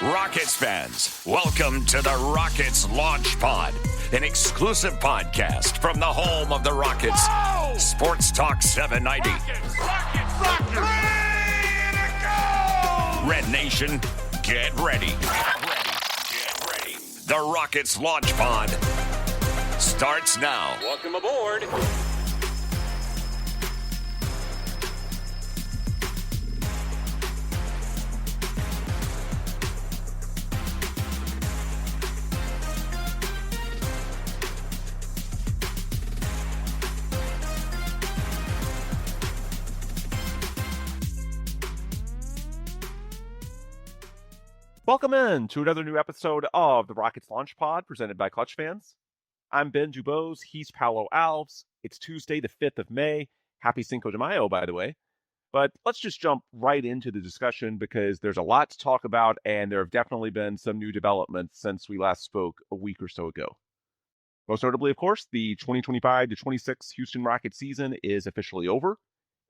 Rockets fans, welcome to the Rockets Launch Pod, an exclusive podcast from the home of the Rockets. Whoa! Sports Talk 790. Rockets! 3 to go! Red Nation, get ready. Get ready. The Rockets Launch Pod starts now. Welcome aboard. Welcome in to another new episode of the Rockets Launch Pod presented by Clutch Fans. I'm Ben DuBose. He's Paulo Alves. It's Tuesday, the 5th of May. Happy Cinco de Mayo, by the way. But let's just jump right into the discussion because there's a lot to talk about and there have definitely been some new developments since we last spoke a week or so ago. Most notably, of course, the 2025-26 Houston Rockets season is officially over.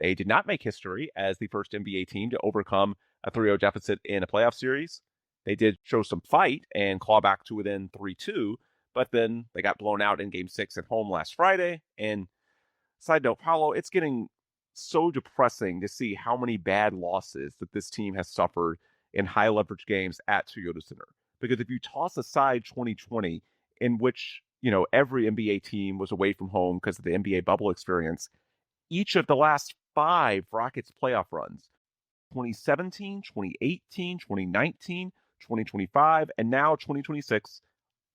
They did not make history as the first NBA team to overcome a 3-0 deficit in a playoff series. They did show some fight and claw back to within 3-2, but then they got blown out in Game 6 at home last Friday. And side note, Paulo, it's getting so depressing to see how many bad losses that this team has suffered in high-leverage games at Toyota Center. Because if you toss aside 2020, in which, every NBA team was away from home because of the NBA bubble experience, each of the last 5 Rockets playoff runs, 2017, 2018, 2019, 2025, and now 2026,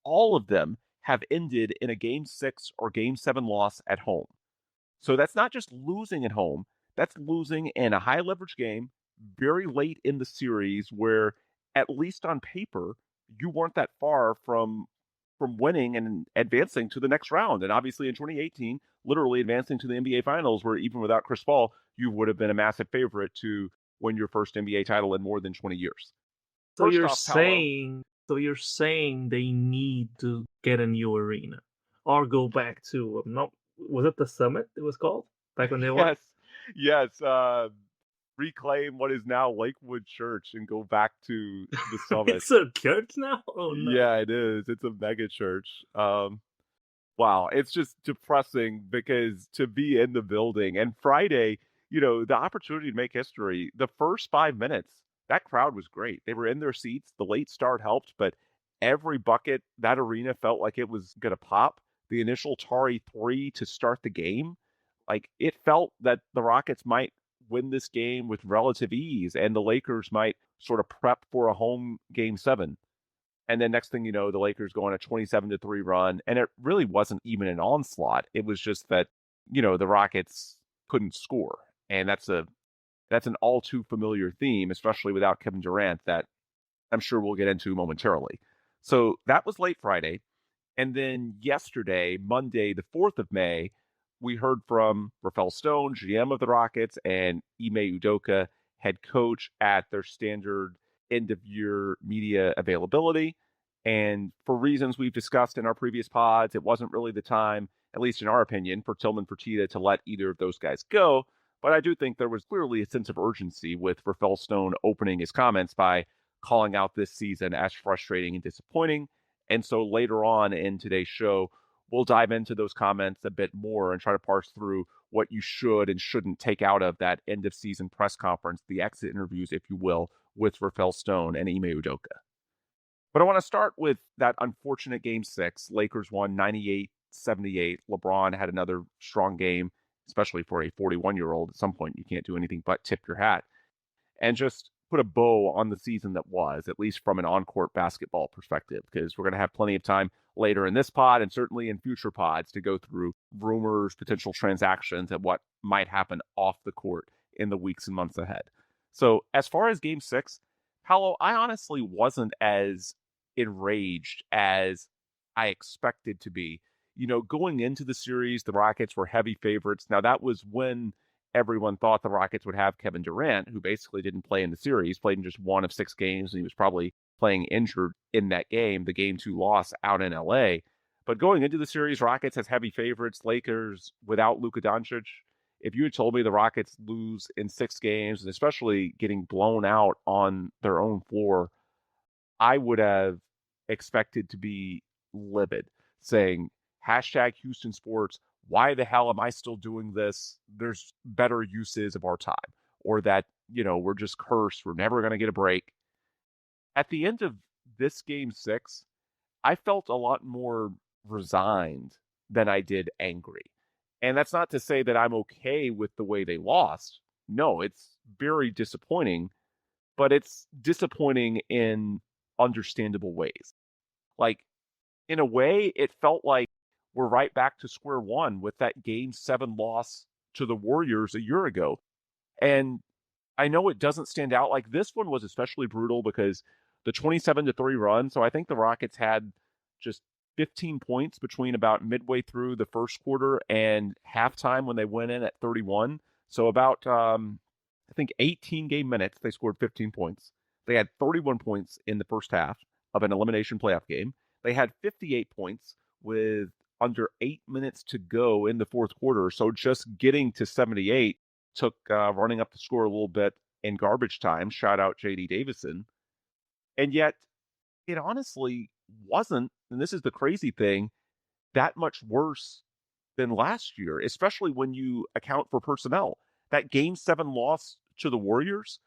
all of them have ended in a Game 6 or Game 7 loss at home. So that's not just losing at home, that's losing in a high-leverage game very late in the series where, at least on paper, you weren't that far from winning and advancing to the next round. And obviously in 2018, literally advancing to the NBA Finals, where even without Chris Paul, you would have been a massive favorite to win your first NBA title in more than 20 years. So you're saying they need to get a new arena or go back to was it the Summit it was called back when they were? Yes. Reclaim what is now Lakewood Church and go back to the Summit. It's a church now? Oh no. Yeah, it is. It's a mega church. Wow, it's just depressing because to be in the building and Friday, the opportunity to make history, the first 5 minutes, that crowd was great. They were in their seats. The late start helped, but every bucket, that arena felt like it was going to pop. The initial Tari 3 to start the game, it felt that the Rockets might win this game with relative ease and the Lakers might sort of prep for a home Game 7. And then next thing you know, the Lakers go on a 27-3 run, and it really wasn't even an onslaught. It was just that, the Rockets couldn't score. And that's an all too familiar theme, especially without Kevin Durant, that I'm sure we'll get into momentarily. So that was late Friday. And then yesterday, Monday, the 4th of May, we heard from Rafael Stone, GM of the Rockets, and Ime Udoka, head coach, at their standard end-of-year media availability. And for reasons we've discussed in our previous pods, it wasn't really the time, at least in our opinion, for Tillman Fertitta to let either of those guys go. But I do think there was clearly a sense of urgency with Rafael Stone opening his comments by calling out this season as frustrating and disappointing. And so later on in today's show, we'll dive into those comments a bit more and try to parse through what you should and shouldn't take out of that end-of-season press conference, the exit interviews, if you will, with Rafael Stone and Ime Udoka. But I want to start with that unfortunate Game 6. Lakers won 98-78. LeBron had another strong game, especially for a 41-year-old. At some point, you can't do anything but tip your hat. And just put a bow on the season that was, at least from an on-court basketball perspective, because we're going to have plenty of time later in this pod and certainly in future pods to go through rumors, potential transactions, and what might happen off the court in the weeks and months ahead. So as far as Game 6, Paulo, I honestly wasn't as enraged as I expected to be. Going into the series, the Rockets were heavy favorites. Now, that was when everyone thought the Rockets would have Kevin Durant, who basically didn't play in the series, played in just one of 6 games, and he was probably playing injured in that game, the Game 2 loss out in LA. But going into the series, Rockets as heavy favorites, Lakers without Luka Doncic. If you had told me the Rockets lose in 6 games, and especially getting blown out on their own floor I would have expected to be livid, saying, hashtag Houston Sports, why the hell am I still doing this? There's better uses of our time. Or that, we're just cursed. We're never going to get a break. At the end of this game 6, I felt a lot more resigned than I did angry. And that's not to say that I'm okay with the way they lost. No, it's very disappointing, but it's disappointing in understandable ways. Like, in a way, it felt like we're right back to square one with that game 7 loss to the Warriors a year ago. And I know it doesn't stand out. Like, this one was especially brutal because the 27-3 run. So I think the Rockets had just 15 points between about midway through the first quarter and halftime when they went in at 31. So about, I think 18 game minutes, they scored 15 points. They had 31 points in the first half of an elimination playoff game. They had 58 points with under 8 minutes to go in the fourth quarter. So just getting to 78 took running up the score a little bit in garbage time. Shout out J.D. Davison. And yet, it honestly wasn't, and this is the crazy thing, that much worse than last year, especially when you account for personnel. That game 7 loss to the Warriors,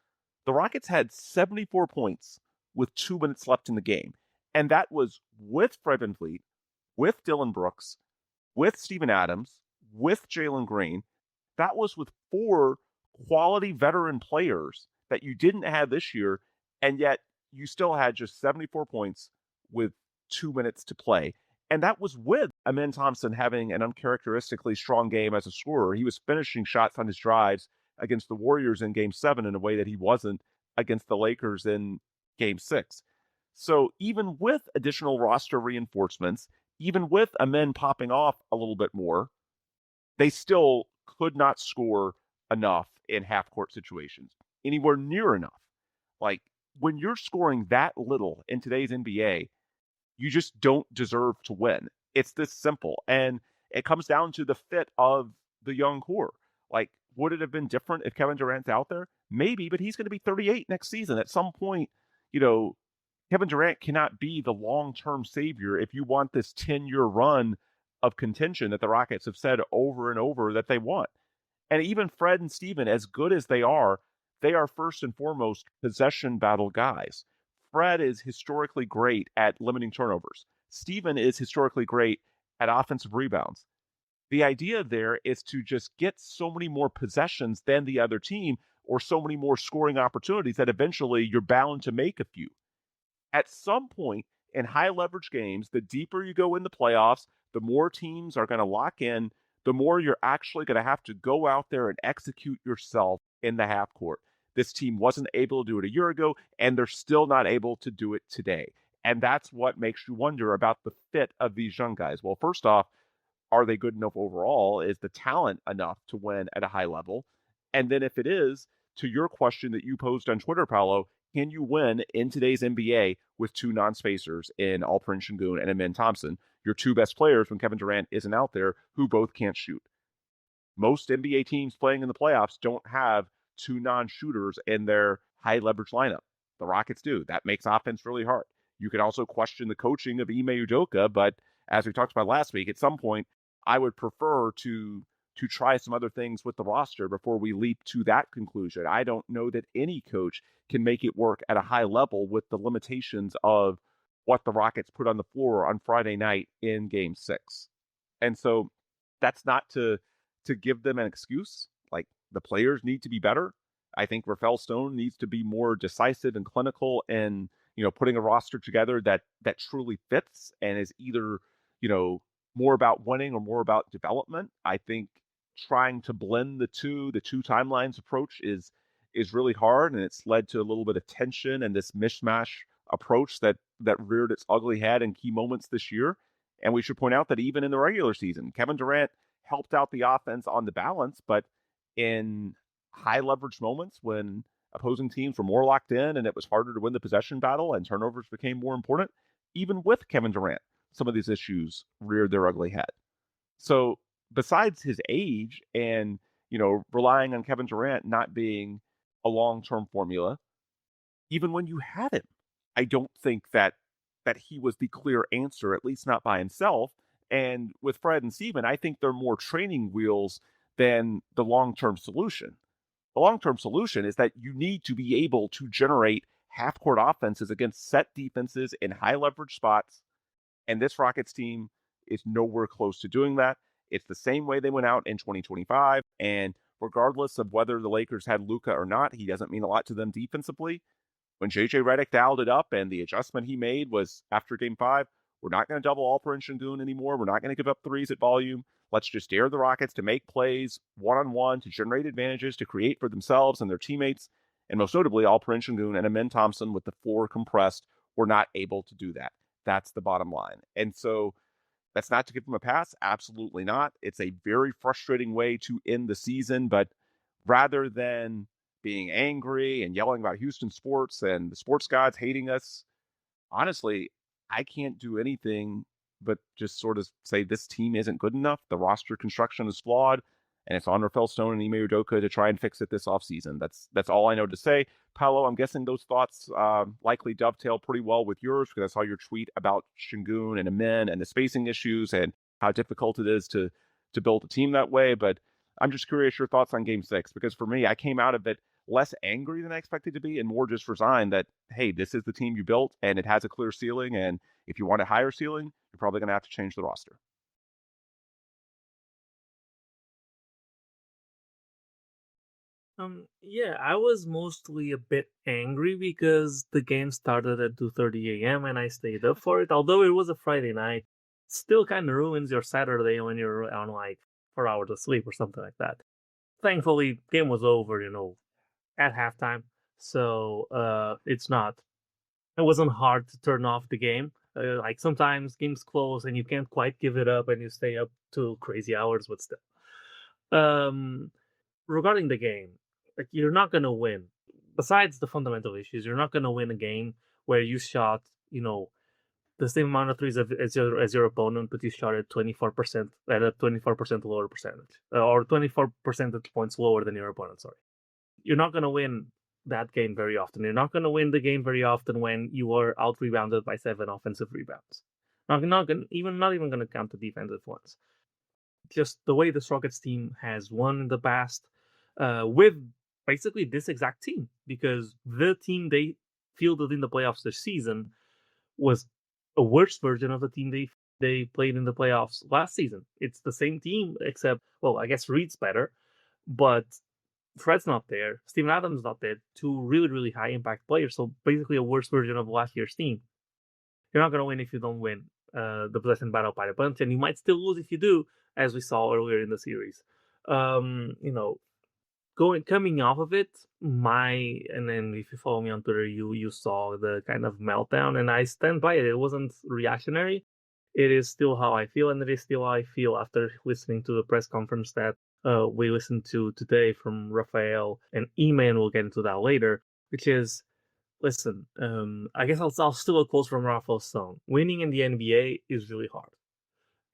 the Rockets had 74 points with 2 minutes left in the game. And that was with Fred VanVleet, with Dylan Brooks, with Steven Adams, with Jalen Green. That was with 4 quality veteran players that you didn't have this year, and yet you still had just 74 points with 2 minutes to play. And that was with Ime Thompson having an uncharacteristically strong game as a scorer. He was finishing shots on his drives against the Warriors in Game 7 in a way that he wasn't against the Lakers in Game 6. So even with additional roster reinforcements, even with Ime popping off a little bit more, they still could not score enough in half-court situations, anywhere near enough. Like, when you're scoring that little in today's NBA, you just don't deserve to win. It's this simple. And it comes down to the fit of the young core. Like, would it have been different if Kevin Durant's out there? Maybe, but he's going to be 38 next season. At some point, Kevin Durant cannot be the long-term savior if you want this 10-year run of contention that the Rockets have said over and over that they want. And even Fred and Steven, as good as they are first and foremost possession battle guys. Fred is historically great at limiting turnovers. Steven is historically great at offensive rebounds. The idea there is to just get so many more possessions than the other team or so many more scoring opportunities that eventually you're bound to make a few. At some point in high leverage games, the deeper you go in the playoffs, the more teams are going to lock in, the more you're actually going to have to go out there and execute yourself in the half court. This team wasn't able to do it a year ago, and they're still not able to do it today. And that's what makes you wonder about the fit of these young guys. Well, first off, are they good enough overall? Is the talent enough to win at a high level? And then if it is, to your question that you posed on Twitter, Paulo, can you win in today's NBA with 2 non-spacers in Alperen Sengun and Ime Thompson, your 2 best players when Kevin Durant isn't out there, who both can't shoot? Most NBA teams playing in the playoffs don't have 2 non-shooters in their high leverage lineup. The Rockets do. That makes offense really hard. You could also question the coaching of Ime Udoka, but as we talked about last week, at some point, I would prefer to try some other things with the roster before we leap to that conclusion. I don't know that any coach can make it work at a high level with the limitations of what the Rockets put on the floor on Friday night in Game 6. And so that's not to give them an excuse. Like, the players need to be better. I think Rafael Stone needs to be more decisive and clinical and, putting a roster together that truly fits and is either, more about winning or more about development. I think trying to blend the two timelines approach is really hard, and it's led to a little bit of tension and this mishmash approach that reared its ugly head in key moments this year. And we should point out that even in the regular season, Kevin Durant helped out the offense on the balance, but in high leverage moments when opposing teams were more locked in and it was harder to win the possession battle and turnovers became more important, even with Kevin Durant, some of these issues reared their ugly head. So besides his age and, relying on Kevin Durant not being a long-term formula, even when you had him I don't think that he was the clear answer, at least not by himself. And with Fred and Steven, I think they're more training wheels than the long-term solution. The long-term solution is that you need to be able to generate half-court offenses against set defenses in high leverage spots. And this Rockets team is nowhere close to doing that. It's the same way they went out in 2025. And regardless of whether the Lakers had Luka or not, he doesn't mean a lot to them defensively. When JJ Redick dialed it up and the adjustment he made was after game 5, we're not going to double Alperen Sengun anymore. We're not going to give up threes at volume. Let's just dare the Rockets to make plays one-on-one, to generate advantages, to create for themselves and their teammates. And most notably, Alperen Sengun and Ime Thompson with the floor compressed were not able to do that. That's the bottom line. And so that's not to give them a pass. Absolutely not. It's a very frustrating way to end the season. But rather than being angry and yelling about Houston sports and the sports gods hating us, honestly, I can't do anything but just sort of say this team isn't good enough. The roster construction is flawed, and it's on Rafael Stone and Ime Udoka to try and fix it this offseason. That's all I know to say. Paulo, I'm guessing those thoughts likely dovetail pretty well with yours, because I saw your tweet about Sengun and Amin and the spacing issues and how difficult it is to build a team that way. But I'm just curious your thoughts on Game 6, because for me, I came out of it less angry than I expected to be and more just resigned that, hey, this is the team you built and it has a clear ceiling. And if you want a higher ceiling, you're probably going to have to change the roster. Yeah, I was mostly a bit angry because the game started at 2:30 a.m. and I stayed up for it. Although it was a Friday night, still kind of ruins your Saturday when you're on like 4 hours of sleep or something like that. Thankfully, game was over, at halftime, so it wasn't hard to turn off the game. Like sometimes games close and you can't quite give it up and you stay up till crazy hours, but still. Um, Regarding the game, like you're not gonna win. Besides the fundamental issues, you're not gonna win a game where you shot, the same amount of threes as your opponent, but you shot at 24% at a 24% lower percentage, or 24 percentage points lower than your opponent. Sorry, you're not gonna win that game very often. You're not gonna win the game very often when you are out rebounded by 7 offensive rebounds. Not even gonna count the defensive ones. Just the way this Rockets team has won in the past, with basically this exact team, because the team they fielded in the playoffs this season was a worse version of the team they played in the playoffs last season. It's the same team, except, well, I guess Reed's better, but Fred's not there. Steven Adams not there. 2 really, really high impact players. So basically a worse version of last year's team. You're not going to win if you don't win the possession battle by a bunch, and you might still lose if you do, as we saw earlier in the series. Coming off of it, and then if you follow me on Twitter, you saw the kind of meltdown, and I stand by it. It wasn't reactionary. It is still how I feel, and it is still how I feel after listening to the press conference that we listened to today from Rafael and Ime, and we'll get into that later, which is, listen, I guess I'll steal a quote from Rafael Stone. Winning in the NBA is really hard.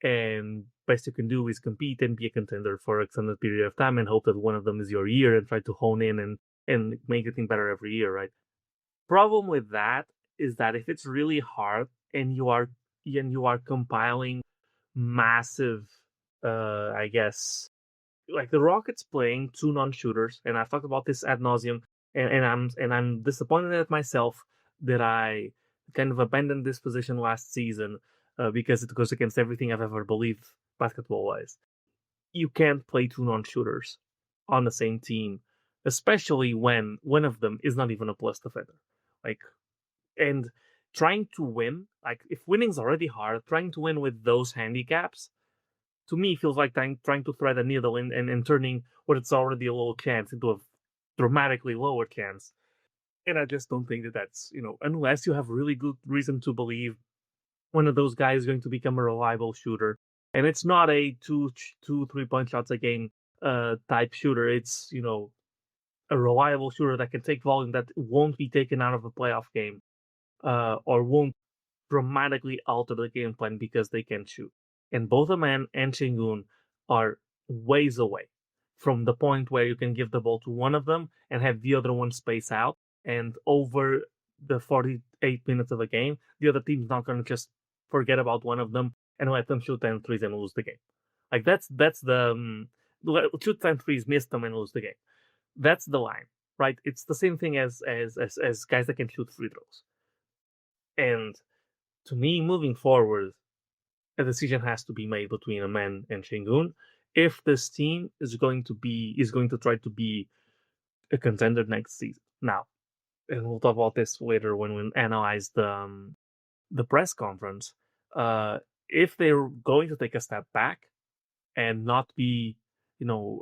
And best you can do is compete and be a contender for an extended period of time and hope that one of them is your year and try to hone in and make the team better every year, right? Problem with that is that if it's really hard and you are compiling massive, I guess, like the Rockets playing 2 non-shooters, and I've talked about this ad nauseum, and I'm disappointed at myself that I kind of abandoned this position last season because it goes against everything I've ever believed basketball-wise. You can't play 2 non-shooters on the same team, especially when one of them is not even a plus defender. And trying to win, like if winning's already hard, trying to win with those handicaps, to me, feels like trying to thread a needle and turning what it's already a low chance into a dramatically lower chance. And I just don't think that's, unless you have really good reason to believe one of those guys is going to become a reliable shooter. And it's not a 3-point shots a game type shooter. It's, a reliable shooter that can take volume that won't be taken out of a playoff game or won't dramatically alter the game plan because they can shoot. And both Amin and Sengun are ways away from the point where you can give the ball to one of them and have the other one space out. And over the 48 minutes of a game, the other team's not going to just forget about one of them and let them shoot 10 threes and lose the game. Like that's the shoot 10 threes, miss them and lose the game. That's the line, right? It's the same thing as guys that can shoot free throws. And to me, moving forward, a decision has to be made between Ime and Sengun if this team is going to try to be a contender next season. Now, and we'll talk about this later when we analyze the press conference. If they're going to take a step back and not be,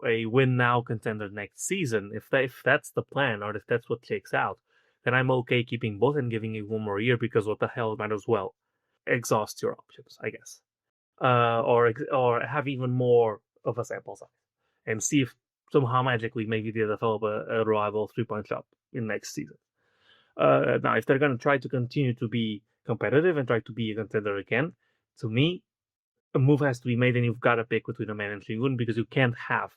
a win now contender next season, if that's the plan or if that's what shakes out, then I'm okay keeping both and giving it one more year, because what the hell, might as well exhaust your options, I guess, or have even more of a sample size and see if somehow magically maybe they develop a reliable 3-point shot in next season. Now, if they're going to try to continue to be competitive and try to be a contender again, to me, a move has to be made, and you've got to pick between Ime and Sengun, because you can't have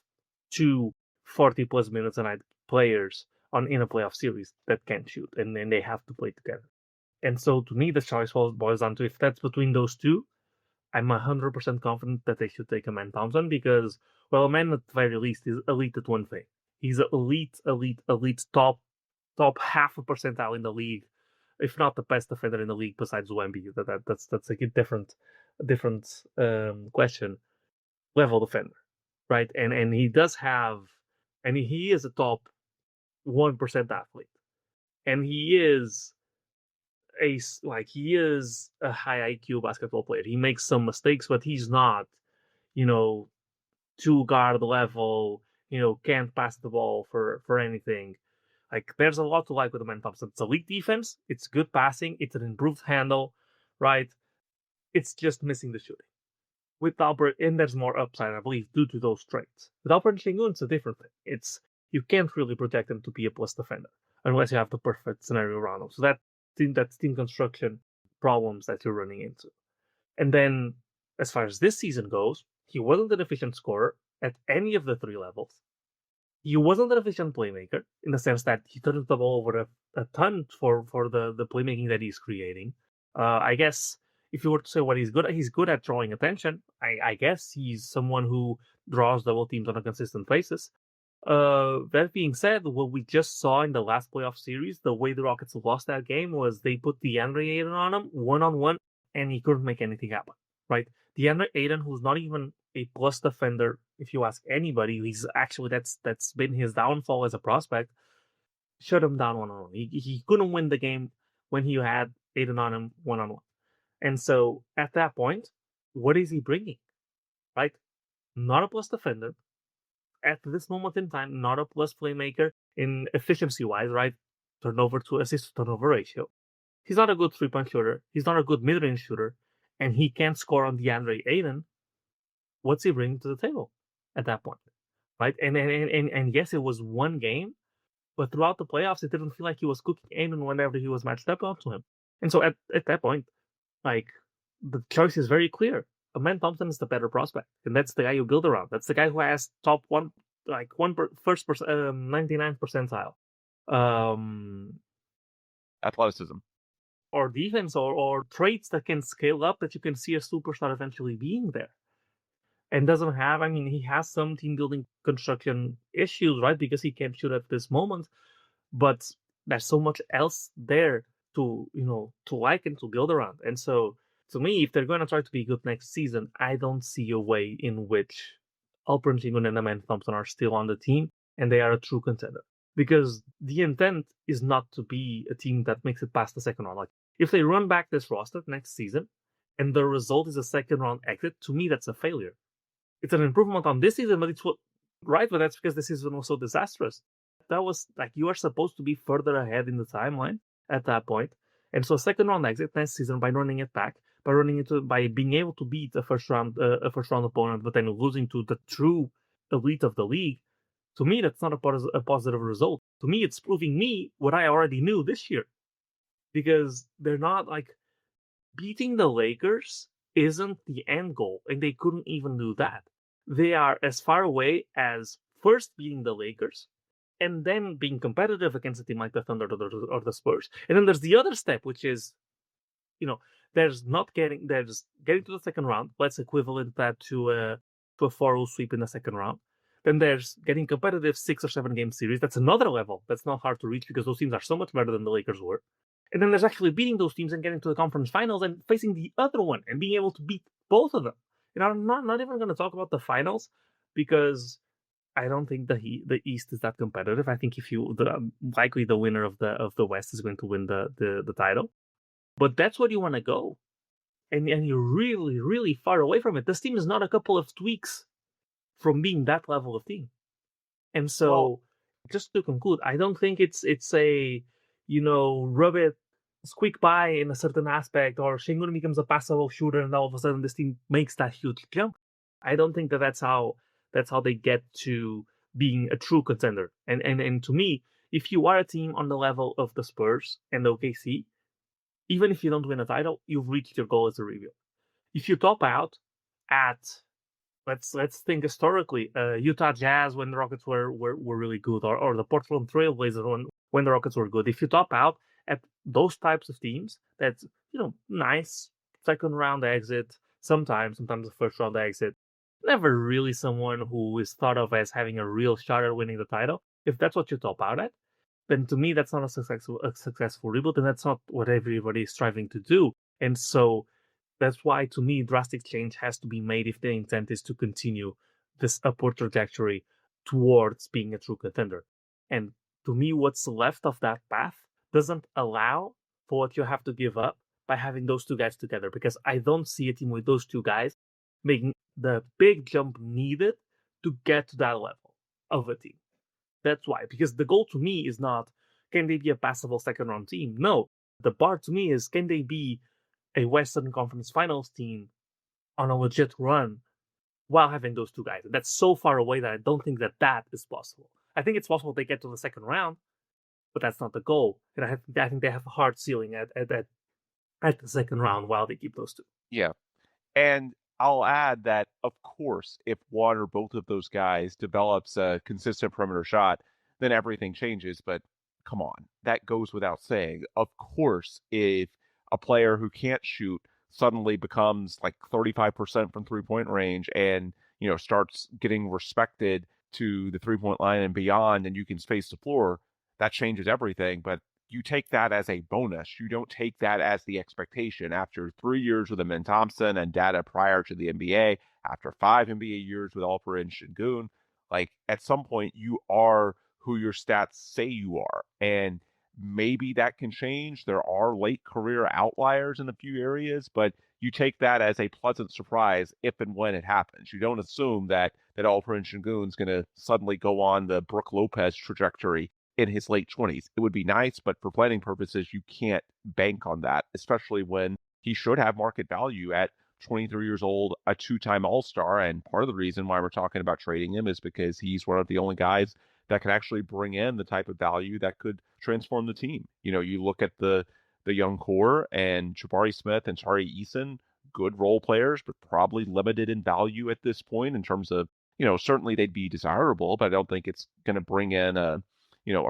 2 40-plus minutes a night players in a playoff series that can't shoot, and then they have to play together. And so, to me, the choice boils down to, if that's between those two, I'm 100% confident that they should take Ime Thompson, because, well, Ime at the very least is elite at one thing. He's an elite top half a percentile in the league, if not the best defender in the league besides Wemby. That's a different question. Level defender, right? And he does have, and he is a top 1% athlete, and he is a high IQ basketball player. He makes some mistakes, but he's not, 2-guard level. Can't pass the ball for anything. Like, there's a lot to like with Ime Thompson. It's elite defense, it's good passing, it's an improved handle, right? It's just missing the shooting. With Alperen, and there's more upside, I believe, due to those traits. With Alperen Sengun, it's a different thing. You can't really project him to be a plus defender unless you have the perfect scenario around him. So that's team construction problems that you're running into. And then, as far as this season goes, he wasn't an efficient scorer at any of the 3 levels. He wasn't an efficient playmaker, in the sense that he turns the ball over a ton for the playmaking that he's creating. I guess if you were to say what he's good at drawing attention. I guess he's someone who draws double teams on a consistent basis. That being said, what we just saw in the last playoff series, the way the Rockets lost that game was they put DeAndre Ayton on him one-on-one, and he couldn't make anything happen, right? DeAndre Ayton, who's not even a plus defender, if you ask anybody, he's actually that's been his downfall as a prospect. Shut him down one-on-one. He couldn't win the game when he had Ayton on him one-on-one. And so at that point, what is he bringing, right? Not a plus defender. At this moment in time, not a plus playmaker in efficiency-wise, right? Turnover to assist to turnover ratio. He's not a good 3-point shooter. He's not a good mid-range shooter. And he can't score on DeAndre Ayton. What's he bringing to the table at that point, right? And yes, it was one game, but throughout the playoffs, it didn't feel like he was cooking Ayton whenever he was matched up onto him. And so at that point, like, the choice is very clear. Ime Thompson is the better prospect, and that's the guy you build around. That's the guy who has top 99 percentile Athleticism or defense or traits that can scale up, that you can see a superstar eventually being there. And doesn't have, he has some team building construction issues, right? Because he can't shoot at this moment, but there's so much else there to like and to build around. And so, to me, if they're going to try to be good next season, I don't see a way in which Alperen Sengun and Ime Thompson are still on the team and they are a true contender. Because the intent is not to be a team that makes it past the second round. Like, if they run back this roster next season and the result is a second round exit, to me, that's a failure. It's an improvement on this season, but but that's because this season was so disastrous. That was like, you are supposed to be further ahead in the timeline at that point. And so a second round exit next season by running it back, by being able to beat a first round opponent, but then losing to the true elite of the league, to me, that's not a positive result. To me, it's proving me what I already knew this year. Because they're not, like, beating the Lakers isn't the end goal, and they couldn't even do that. They are as far away as first beating the Lakers and then being competitive against a team like the Thunder or the Spurs. And then there's the other step, which is, there's getting to the second round. Let's equivalent that to a 4-0 sweep in the second round. Then there's getting competitive 6 or 7 game series. That's another level. That's not hard to reach because those teams are so much better than the Lakers were. And then there's actually beating those teams and getting to the conference finals and facing the other one and being able to beat both of them. And I'm not even going to talk about the finals because I don't think the East is that competitive. I think likely the winner of the West is going to win the title. But that's where you want to go. And you're really, really far away from it. This team is not a couple of tweaks from being that level of team. And so, just to conclude, I don't think it's a, rub it, squeak by in a certain aspect, or Sengun becomes a passable shooter, and all of a sudden this team makes that huge jump. I don't think that's how they get to being a true contender. And to me, if you are a team on the level of the Spurs and the OKC, even if you don't win a title, you've reached your goal as a rebuild. If you top out at, let's think historically, Utah Jazz when the Rockets were really good, or the Portland Trailblazers when the Rockets were good. If you top out at those types of teams, that's nice second round exit, sometimes the first round exit. Never really someone who is thought of as having a real shot at winning the title. If that's what you top out at, then to me that's not a successful rebuild, and that's not what everybody is striving to do. And so that's why, to me, drastic change has to be made if the intent is to continue this upward trajectory towards being a true contender. And to me, what's left of that path doesn't allow for what you have to give up by having those two guys together, because I don't see a team with those two guys making the big jump needed to get to that level of a team. That's why, because the goal to me is not, can they be a passable second round team? No, the bar to me is, can they be a Western Conference Finals team on a legit run while having those two guys? And that's so far away that I don't think that is possible. I think it's possible they get to the second round, but that's not the goal. And I think they have a hard ceiling at the second round while they keep those two. Yeah. And I'll add that, of course, if one or both of those guys develops a consistent perimeter shot, then everything changes. But come on, that goes without saying. Of course, if a player who can't shoot suddenly becomes like 35% from three-point range and, starts getting respected to the three-point line and beyond, and you can space the floor, that changes everything. But you take that as a bonus. You don't take that as the expectation. After 3 years with Ime Thompson and data prior to the NBA, after 5 NBA years with Alperen Sengun, like at some point you are who your stats say you are. And maybe that can change. There are late career outliers in a few areas, but you take that as a pleasant surprise if and when it happens. You don't assume that Alperen Sengun is going to suddenly go on the Brook Lopez trajectory in his late 20s. It would be nice, but for planning purposes, you can't bank on that, especially when he should have market value at 23 years old, a 2-time All-Star. And part of the reason why we're talking about trading him is because he's one of the only guys that can actually bring in the type of value that could transform the team. You look at the young core, and Jabari Smith and Tari Eason, good role players, but probably limited in value at this point in terms of, certainly they'd be desirable, but I don't think it's going to bring in a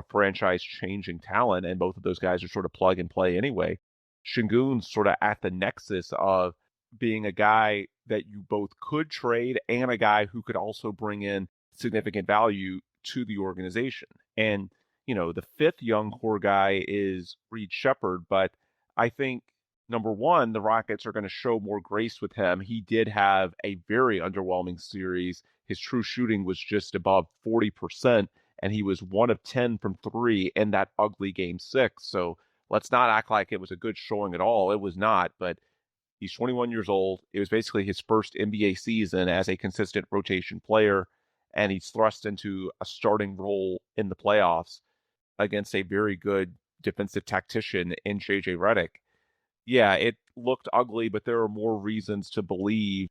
franchise-changing talent, and both of those guys are sort of plug and play anyway. Sengun's sort of at the nexus of being a guy that you both could trade and a guy who could also bring in significant value to the organization. And, the fifth young core guy is Reed Sheppard, but I think, number one, the Rockets are going to show more grace with him. He did have a very underwhelming series. His true shooting was just above 40%. And he was 1 of 10 from 3 in that ugly Game 6. So let's not act like it was a good showing at all. It was not, but he's 21 years old. It was basically his first NBA season as a consistent rotation player, and he's thrust into a starting role in the playoffs against a very good defensive tactician in JJ Redick. Yeah, it looked ugly, but there are more reasons to believe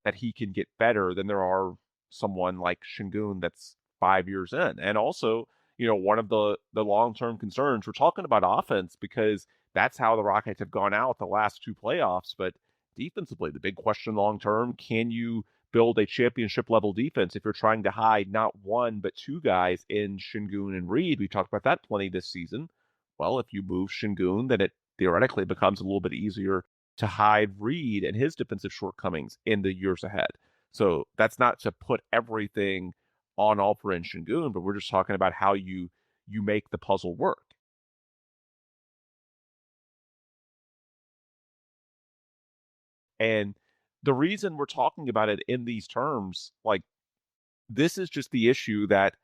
that he can get better than there are someone like Sengun that's 5 years in. And also, one of the long-term concerns, we're talking about offense because that's how the Rockets have gone out the last 2 playoffs, but defensively, the big question long-term, can you build a championship-level defense if you're trying to hide not one but two guys in Sengun and Reed. We talked about that plenty this season. Well, if you move Sengun, then it theoretically becomes a little bit easier to hide Reed and his defensive shortcomings in the years ahead. So that's not to put everything on Alperen Sengun, but we're just talking about how you make the puzzle work. And the reason we're talking about it in these terms, like, this is just the issue that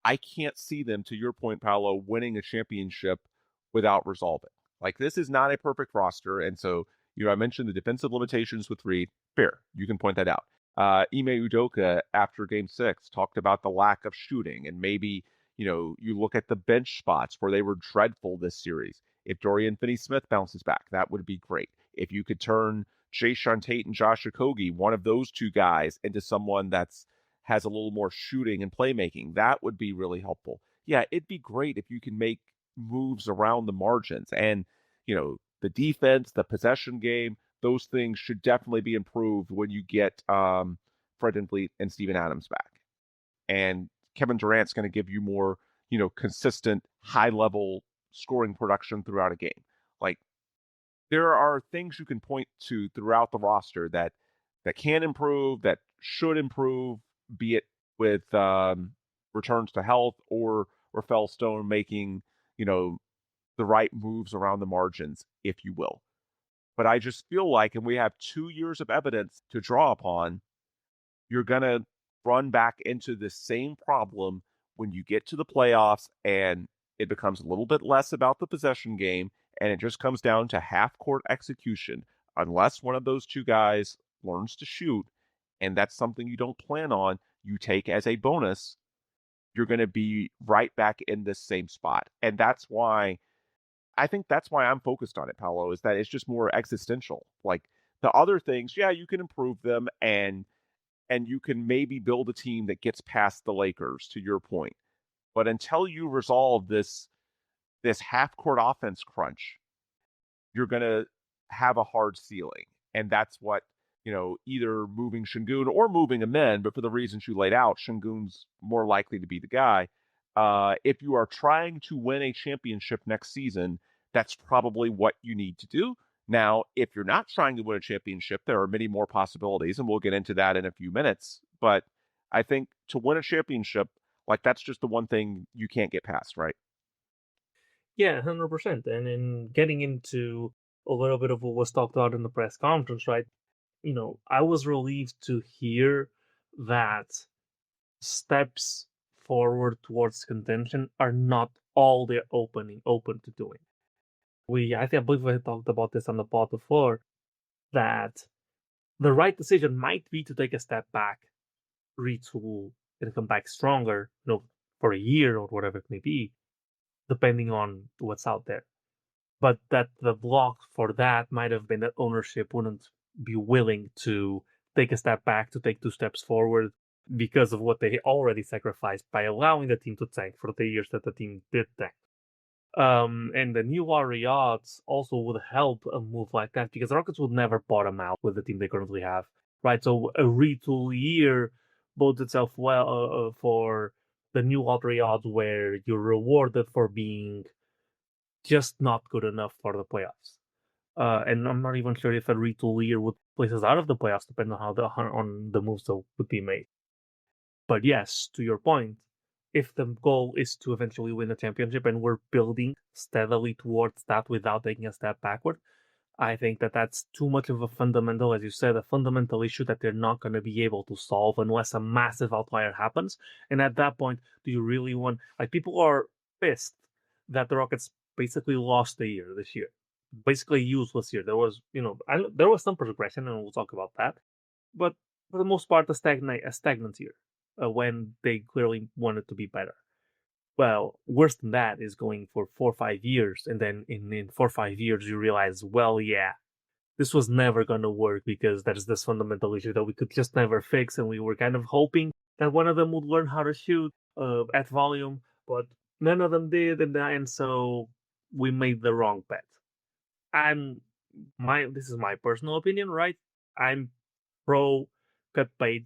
I can't see them, to your point, Paulo, winning a championship without resolving. Like, this is not a perfect roster. And so, I mentioned the defensive limitations with Reed. Fair. You can point that out. Ime Udoka, after game 6, talked about the lack of shooting. And maybe, you look at the bench spots where they were dreadful this series. If Dorian Finney-Smith bounces back, that would be great. If you could turn Jae'Sean Tate and Josh Okogie, one of those two guys, into someone has a little more shooting and playmaking, that would be really helpful. Yeah, it'd be great if you can make moves around the margins. And, the defense, the possession game, those things should definitely be improved when you get Fred VanVleet and Steven Adams back. And Kevin Durant's going to give you more, consistent, high-level scoring production throughout a game. Like, there are things you can point to throughout the roster that can improve, that should improve, be it with returns to health or Rafael Stone making, the right moves around the margins, if you will. But I just feel like, and we have 2 years of evidence to draw upon, you're going to run back into the same problem when you get to the playoffs and it becomes a little bit less about the possession game and it just comes down to half-court execution. Unless one of those two guys learns to shoot, and that's something you don't plan on, you take as a bonus, you're going to be right back in this same spot. And that's why I'm focused on it, Paulo, is that it's just more existential. Like, the other things, yeah, you can improve them and you can maybe build a team that gets past the Lakers, to your point. But until you resolve this half-court offense crunch, you're going to have a hard ceiling. And that's what, either moving Sengun or moving a men, but for the reasons you laid out, Sengun's more likely to be the guy. If you are trying to win a championship next season, that's probably what you need to do. Now, if you're not trying to win a championship, there are many more possibilities, and we'll get into that in a few minutes. But I think to win a championship, like, that's just the one thing you can't get past, right? Yeah, 100%. And in getting into a little bit of what was talked about in the press conference, right? I was relieved to hear that steps forward towards contention are not all they're open to doing. I believe we talked about this on the pod before, that the right decision might be to take a step back, retool, and come back stronger, for a year or whatever it may be, depending on what's out there. But that the block for that might have been that ownership wouldn't be willing to take a step back, to take 2 steps forward, because of what they already sacrificed by allowing the team to tank for the years that the team did tank. And the new lottery odds also would help a move like that, because the Rockets would never bottom out with the team they currently have, right? So a retool year bodes itself well for the new lottery odds, where you're rewarded for being just not good enough for the playoffs. And I'm not even sure if a retool year would place us out of the playoffs, depending on on the moves that would be made. But yes, to your point, if the goal is to eventually win a championship and we're building steadily towards that without taking a step backward, I think that that's too much of a fundamental, as you said, a fundamental issue that they're not going to be able to solve unless a massive outlier happens. And at that point, do you really want... Like, people are pissed that the Rockets basically lost a year this year. Basically useless year. There was, there was some progression, and we'll talk about that. But for the most part, a stagnant year. When they clearly wanted to be better. Well, worse than that is going for 4 or 5 years, and then in 4 or 5 years you realize, well, yeah, this was never going to work because there's this fundamental issue that we could just never fix, and we were kind of hoping that one of them would learn how to shoot at volume, but none of them did, and so we made the wrong bet. This is my personal opinion, right? I'm pro cut bait.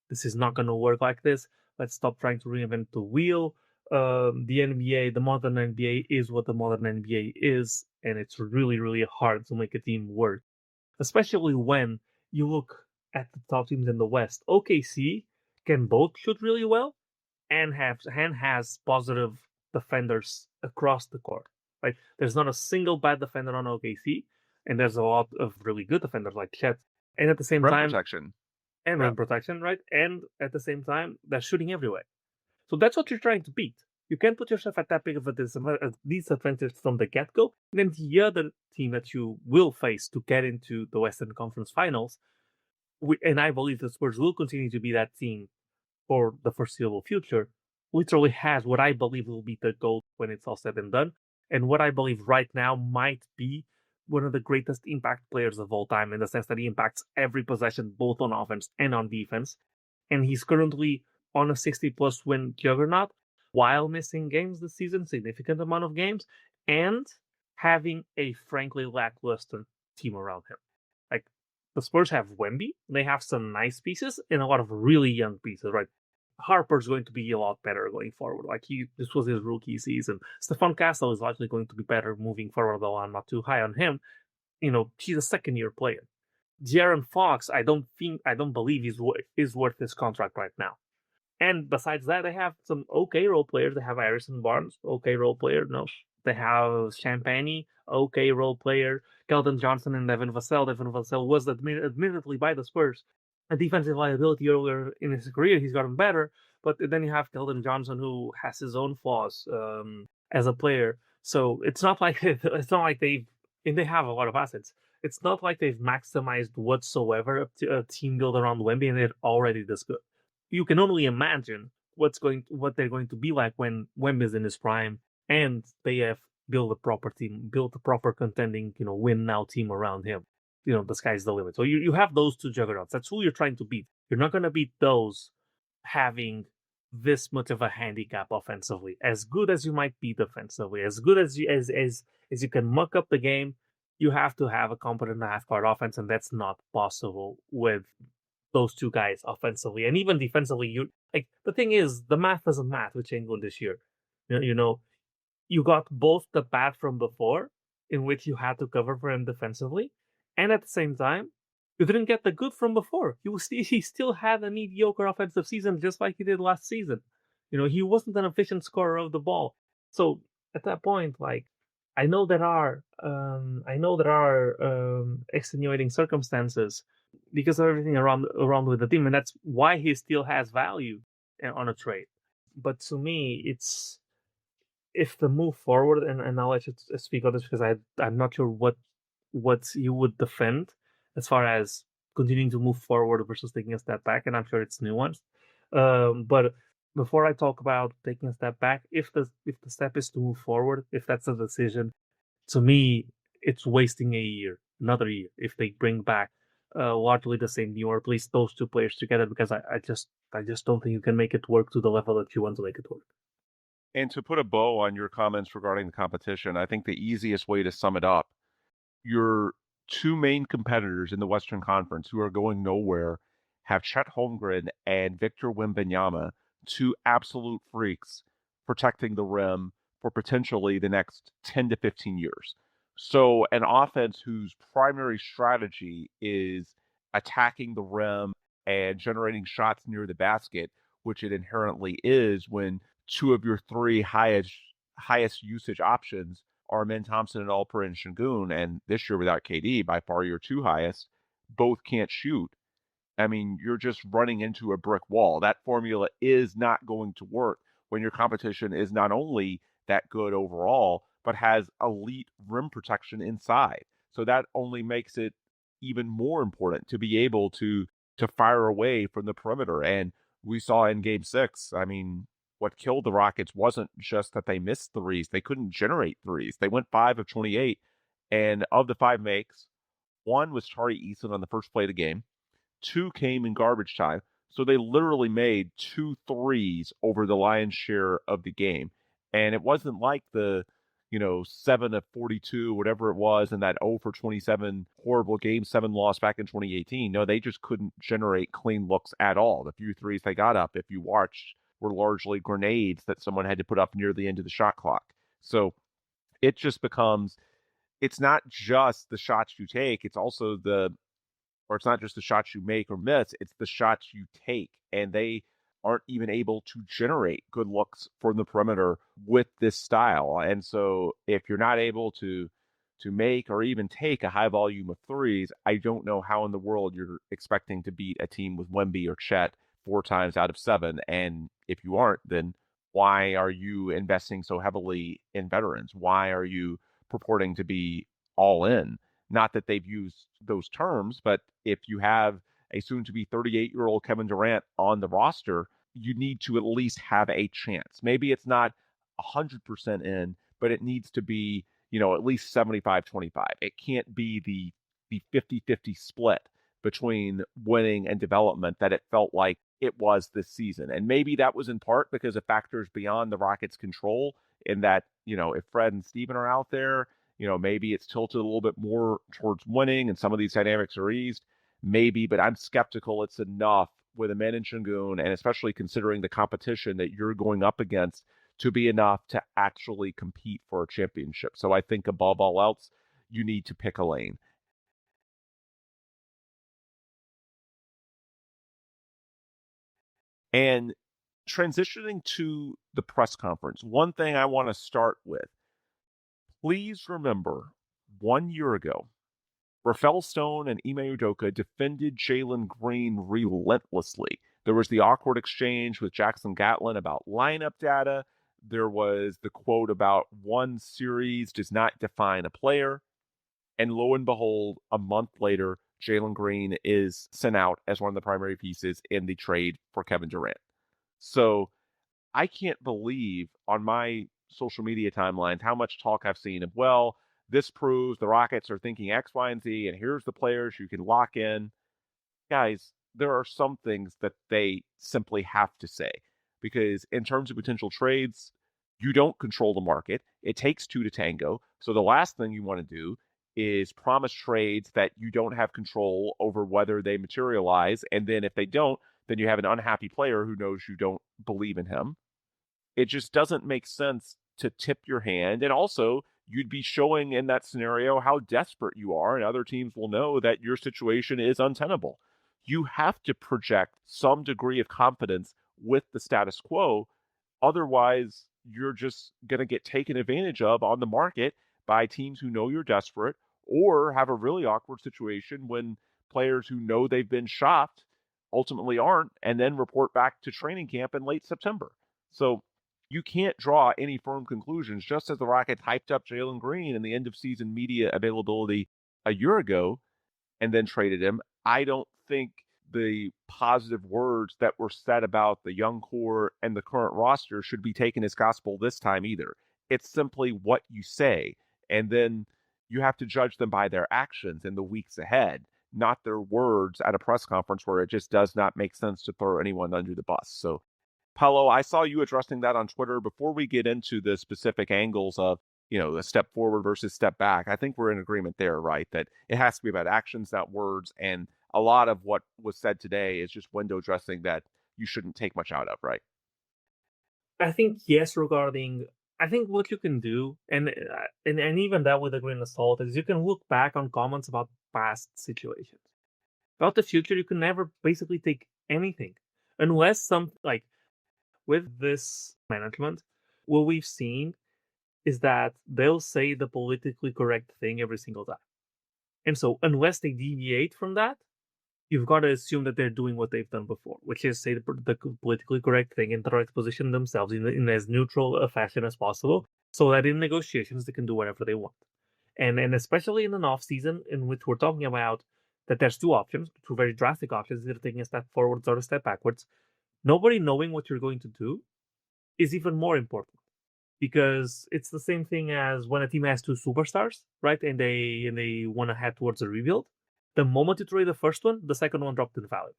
This is not going to work like this. Let's stop trying to reinvent the wheel. The NBA, the modern NBA is what the modern NBA is, and it's really, really hard to make a team work, especially when you look at the top teams in the West. OKC can both shoot really well and has positive defenders across the court. Right? There's not a single bad defender on OKC, and there's a lot of really good defenders like Chet. And at the same time, protection. And rim protection, right? And at the same time, they're shooting everywhere. So that's what you're trying to beat. You can't put yourself at that big of a disadvantage from the get-go. And then the other team that you will face to get into the Western Conference Finals, and I believe the Spurs will continue to be that team for the foreseeable future, literally has what I believe will be the goal when it's all said and done, and what I believe right now might be one of the greatest impact players of all time, in the sense that he impacts every possession, both on offense and on defense. And he's currently on a 60-plus win juggernaut while missing games this season, significant amount of games, and having a frankly lackluster team around him. Like, the Spurs have Wemby, they have some nice pieces, and a lot of really young pieces, right? Harper's going to be a lot better going forward. This was his rookie season. Stephon Castle is likely going to be better moving forward, though I'm not too high on him. He's a second-year player. De'Aaron Fox, I don't believe is worth his contract right now. And besides that, they have some okay role players. They have Harrison Barnes, okay role player. No, they have Champagny, okay role player. Keldon Johnson and Devin Vassell. Devin Vassell was admittedly by the Spurs a defensive liability earlier in his career. He's gotten better, but then you have Keldon Johnson, who has his own flaws as a player. So it's not like they have a lot of assets. It's not like they've maximized whatsoever a team built around Wemby, and they're already this good. You can only imagine what they're going to be like when Wemby is in his prime, and they have built a proper team, built a proper contending, win now team around him. The sky's the limit. So you have those two juggernauts. That's who you're trying to beat. You're not going to beat those having this much of a handicap offensively. As good as you might be defensively, as good as you can muck up the game, you have to have a competent half-court offense, and that's not possible with those two guys offensively. And even defensively, the thing is, the math doesn't math with Sengun this year. You got both the bad from before, in which you had to cover for him defensively, and at the same time, you didn't get the good from before. He still had a mediocre offensive season, just like he did last season. He wasn't an efficient scorer of the ball. So at that point, I know there are extenuating circumstances because of everything around with the team, and that's why he still has value on a trade. But to me, it's if the move forward, and I'll let you speak on this because I'm not sure what you would defend as far as continuing to move forward versus taking a step back, and I'm sure it's nuanced. But before I talk about taking a step back, if the step is to move forward, if that's a decision, to me, it's wasting another year, if they bring back largely the same team, or at least those two players together, because I just don't think you can make it work to the level that you want to make it work. And to put a bow on your comments regarding the competition, I think the easiest way to sum it up, your two main competitors in the Western Conference who are going nowhere have Chet Holmgren and Victor Wembanyama, two absolute freaks protecting the rim for potentially the next 10 to 15 years. So an offense whose primary strategy is attacking the rim and generating shots near the basket, which it inherently is when two of your three highest usage options are Amen Thompson and Alperen Sengun, and this year without KD, by far your two highest, both can't shoot. I mean, you're just running into a brick wall. That formula is not going to work when your competition is not only that good overall, but has elite rim protection inside. So that only makes it even more important to be able to fire away from the perimeter. And we saw in Game 6, I mean, what killed the Rockets wasn't just that they missed threes. They couldn't generate threes. They went 5 of 28, and of the 5 makes, 1 was Tari Eason on the first play of the game. 2 came in garbage time. So they literally made 2 threes over the lion's share of the game. And it wasn't like the 7 of 42, whatever it was, and that 0 for 27 horrible Game 7 loss back in 2018. No, they just couldn't generate clean looks at all. The few threes they got up, if you watched, were largely grenades that someone had to put up near the end of the shot clock. So it just becomes, it's not just the shots you take, it's also or it's not just the shots you make or miss, it's the shots you take. And they aren't even able to generate good looks from the perimeter with this style. And so if you're not able to make or even take a high volume of threes, I don't know how in the world you're expecting to beat a team with Wemby or Chet 4 times out of 7. And if you aren't, then why are you investing so heavily in veterans? Why are you purporting to be all in? Not that they've used those terms, but if you have a soon-to-be 38-year-old Kevin Durant on the roster, you need to at least have a chance. Maybe it's not 100% in, but it needs to be, at least 75-25. It can't be the 50-50 split between winning and development that it felt like it was this season. And maybe that was in part because of factors beyond the Rockets' control, in that, if Fred and Steven are out there, maybe it's tilted a little bit more towards winning and some of these dynamics are eased. Maybe, but I'm skeptical it's enough with Ime and Sengun, and especially considering the competition that you're going up against, to be enough to actually compete for a championship. So I think above all else, you need to pick a lane. And transitioning to the press conference, one thing I want to start with, please remember 1 year ago, Rafael Stone and Ime Udoka defended Jalen Green relentlessly. There was the awkward exchange with Jackson Gatlin about lineup data. There was the quote about one series does not define a player. And lo and behold, a month later, Jalen Green is sent out as one of the primary pieces in the trade for Kevin Durant. So I can't believe on my social media timelines how much talk I've seen of, well, this proves the Rockets are thinking X, Y, and Z, and here's the players you can lock in. Guys, there are some things that they simply have to say, because in terms of potential trades, you don't control the market. It takes two to tango. So the last thing you want to do is promise trades that you don't have control over whether they materialize. And then if they don't, then you have an unhappy player who knows you don't believe in him. It just doesn't make sense to tip your hand. And also, you'd be showing in that scenario how desperate you are, and other teams will know that your situation is untenable. You have to project some degree of confidence with the status quo. Otherwise, you're just going to get taken advantage of on the market by teams who know you're desperate, or have a really awkward situation when players who know they've been shopped ultimately aren't, and then report back to training camp in late September. So you can't draw any firm conclusions. Just as the Rockets hyped up Jalen Green in the end of season media availability a year ago and then traded him, I don't think the positive words that were said about the young core and the current roster should be taken as gospel this time either. It's simply what you say, and then you have to judge them by their actions in the weeks ahead, not their words at a press conference where it just does not make sense to throw anyone under the bus. So, Paulo, I saw you addressing that on Twitter. Before we get into the specific angles of, the step forward versus step back, I think we're in agreement there, right? That it has to be about actions, not words. And a lot of what was said today is just window dressing that you shouldn't take much out of, right? I think yes, I think what you can do, and even that with a grain of salt, is you can look back on comments about past situations. About the future, you can never basically take anything unless with this management, what we've seen is that they'll say the politically correct thing every single time. And so unless they deviate from that, you've got to assume that they're doing what they've done before, which is say the politically correct thing and try to position themselves in as neutral a fashion as possible, so that in negotiations they can do whatever they want. And especially in an off season in which we're talking about that there's two options, two very drastic options, either taking a step forwards or a step backwards. Nobody knowing what you're going to do is even more important, because it's the same thing as when a team has two superstars, right? And they want to head towards a rebuild. The moment you trade the first one, the second one dropped invalid.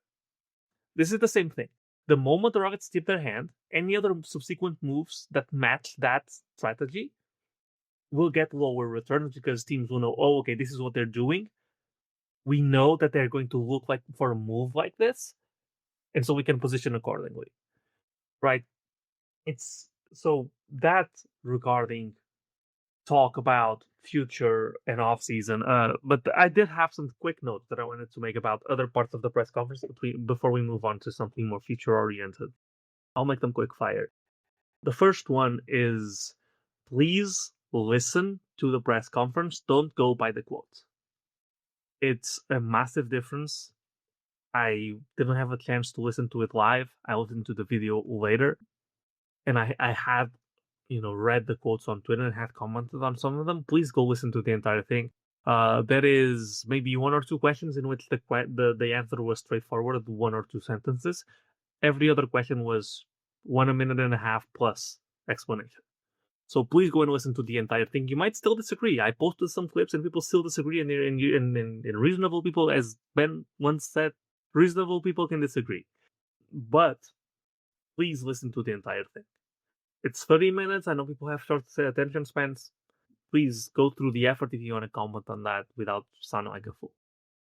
This is the same thing. The moment the Rockets tip their hand, any other subsequent moves that match that strategy we'll get lower returns because teams will know, oh, okay, this is what they're doing. We know that they're going to look like for a move like this, and so we can position accordingly, right? It's so that regarding talk about future and off season. But I did have some quick notes that I wanted to make about other parts of the press conference before we move on to something more future oriented. I'll make them quick fire. The first one is please listen to the press conference. Don't go by the quotes. It's a massive difference. I didn't have a chance to listen to it live. I listened to the video later, and I had read the quotes on Twitter and had commented on some of them. Please go listen to the entire thing. There is maybe one or two questions in which the answer was straightforward, one or two sentences. Every other question was 1 minute and a half plus explanation. So please go and listen to the entire thing. You might still disagree. I posted some clips and people still disagree, and reasonable people, as Ben once said, reasonable people can disagree. But please listen to the entire thing. It's 30 minutes. I know people have short attention spans. Please go through the effort if you want to comment on that without sounding like a fool.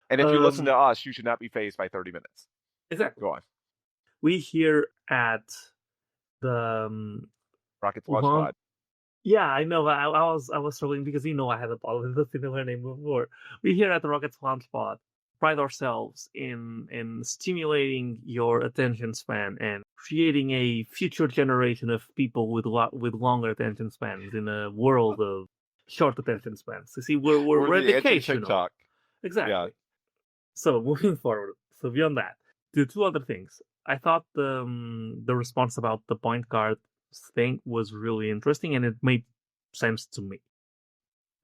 And if you listen to us, you should not be phased by 30 minutes. Exactly. Go on. We here at the Rockets Launch Pod. Yeah, I know. I was struggling because I had a problem with the similar name before. We here at the Rockets Launch Pod pride ourselves in stimulating your attention span and creating a future generation of people with longer attention spans in a world of short attention spans. You see, we're educational. Exactly. Yeah. So moving forward, so beyond that, the two other things. I thought the response about the point guard thing was really interesting, and it made sense to me.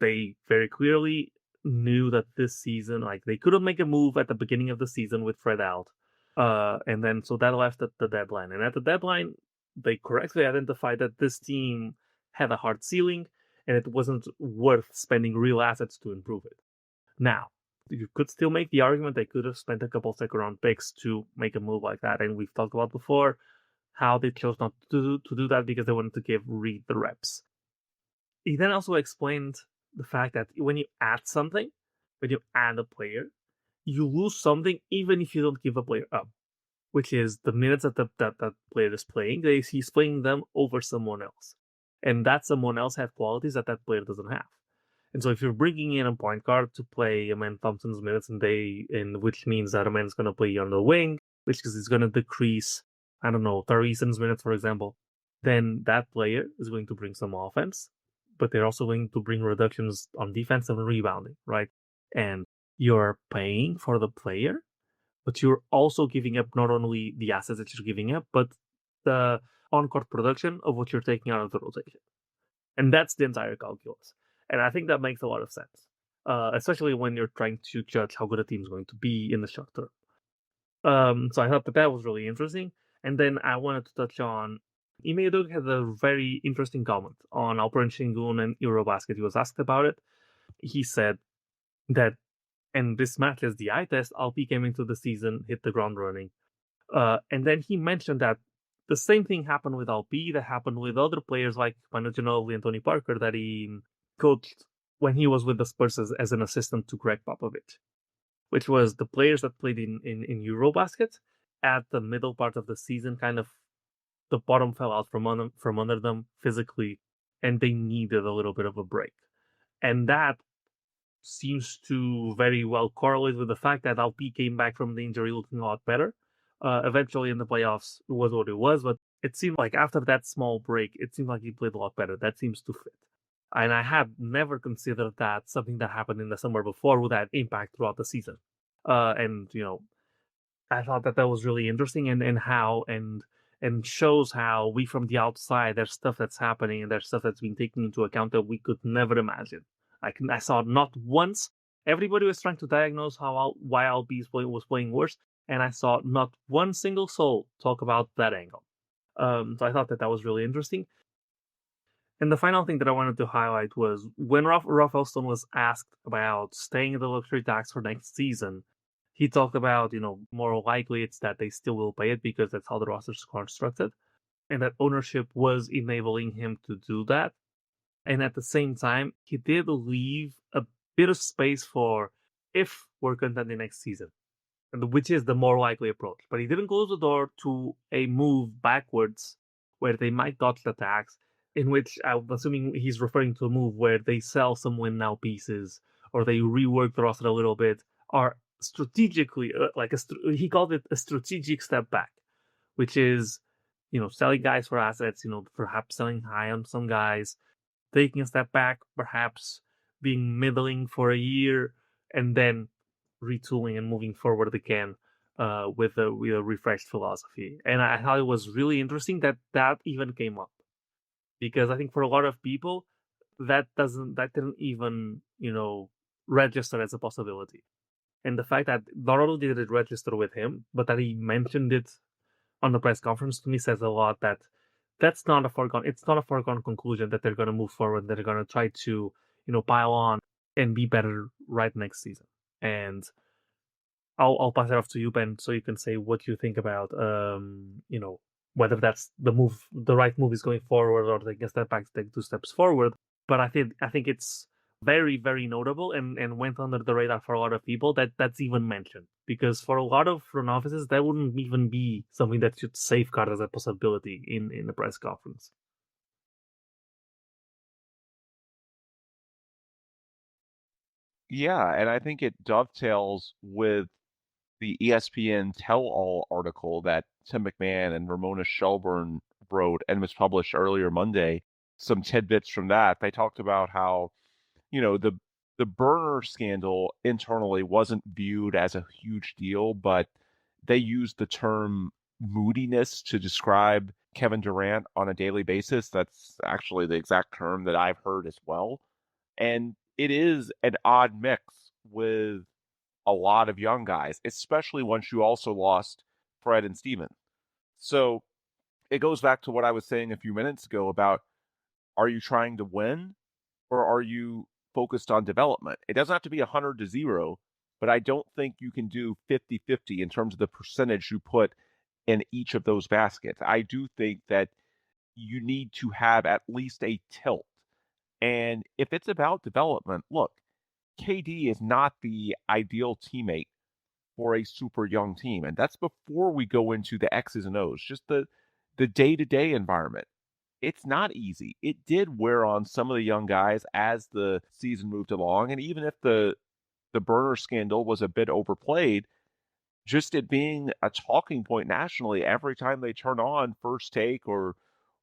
They very clearly knew that this season, like, they couldn't make a move at the beginning of the season with Fred out, and then so that left at the deadline. And at the deadline, they correctly identified that this team had a hard ceiling, and it wasn't worth spending real assets to improve it. Now, you could still make the argument they could have spent a couple second-round picks to make a move like that, and we've talked about before how they chose not to do that because they wanted to give Reed the reps. He then also explained the fact that when you add something, when you add a player, you lose something even if you don't give a player up, which is the minutes that that player is playing. He's playing them over someone else, and that someone else has qualities that player doesn't have. And so if you're bringing in a point guard to play Thompson's minutes, and which means that man's going to play on the wing, which is going to decrease, I don't know, Tarisen's minutes, for example, then that player is going to bring some offense, but they're also going to bring reductions on defense and rebounding, right? And you're paying for the player, but you're also giving up not only the assets that you're giving up, but the on-court production of what you're taking out of the rotation. And that's the entire calculus. And I think that makes a lot of sense, especially when you're trying to judge how good a team is going to be in the short term. So I thought that was really interesting. And then I wanted to touch on Ime Udoka had a very interesting comment on Alperen Sengun and Eurobasket. He was asked about it. He said that, and this matches the eye test, Alpi came into the season, hit the ground running. And then he mentioned that the same thing happened with Alpi that happened with other players like Manu Ginobili and Tony Parker that he coached when he was with the Spurs as an assistant to Greg Popovich, which was the players that played in Eurobasket at the middle part of the season, kind of the bottom fell out from under them physically, and they needed a little bit of a break. And that seems to very well correlate with the fact that Alpi came back from the injury looking a lot better. Eventually in the playoffs, it was what it was, but it seemed like after that small break, it seemed like he played a lot better. That seems to fit. And I had never considered that something that happened in the summer before would have impact throughout the season. And I thought that was really interesting and shows how we from the outside, there's stuff that's happening and there's stuff that's been taken into account that we could never imagine. I saw not once. Everybody was trying to diagnose why Alpi was playing worse, and I saw not one single soul talk about that angle. So I thought that was really interesting. And the final thing that I wanted to highlight was when Rafael Stone was asked about staying in the luxury tax for next season, he talked about, more likely it's that they still will pay it because that's how the roster is constructed, and that ownership was enabling him to do that. And at the same time, he did leave a bit of space for if we're contending next season, which is the more likely approach. But he didn't close the door to a move backwards where they might dodge the tax, in which I'm assuming he's referring to a move where they sell some win now pieces or they rework the roster a little bit, or strategically, he called it a strategic step back, which is, selling guys for assets, perhaps selling high on some guys, taking a step back, perhaps being middling for a year, and then retooling and moving forward again with a refreshed philosophy. And I thought it was really interesting that even came up, because I think for a lot of people that didn't even register as a possibility. And the fact that not only did it register with him, but that he mentioned it on the press conference, to me says a lot that it's not a foregone conclusion that they're going to move forward, that they're going to try to, pile on and be better right next season. And I'll pass it off to you, Ben, so you can say what you think about, whether that's the right move is going forward, or taking a step back to take 2 steps forward. But I think it's very, very notable and went under the radar for a lot of people that's even mentioned, because for a lot of front offices that wouldn't even be something that should safeguard as a possibility in the press conference. Yeah, and I think it dovetails with the ESPN tell-all article that Tim McMahon and Ramona Shelburne wrote and was published earlier Monday. Some tidbits from that. They talked about how, the burner scandal internally wasn't viewed as a huge deal, but they used the term moodiness to describe Kevin Durant on a daily basis. That's actually the exact term that I've heard as well. And it is an odd mix with a lot of young guys, especially once you also lost Fred and Steven. So it goes back to what I was saying a few minutes ago about, are you trying to win or are you focused on development? It doesn't have to be 100-0, but I don't think you can do 50-50 in terms of the percentage you put in each of those baskets. I do think that you need to have at least a tilt. And if it's about development, look, KD is not the ideal teammate for a super young team. And that's before we go into the X's and O's, just the day-to-day environment. It's not easy. It did wear on some of the young guys as the season moved along. And even if the burner scandal was a bit overplayed, just it being a talking point nationally every time they turn on First Take or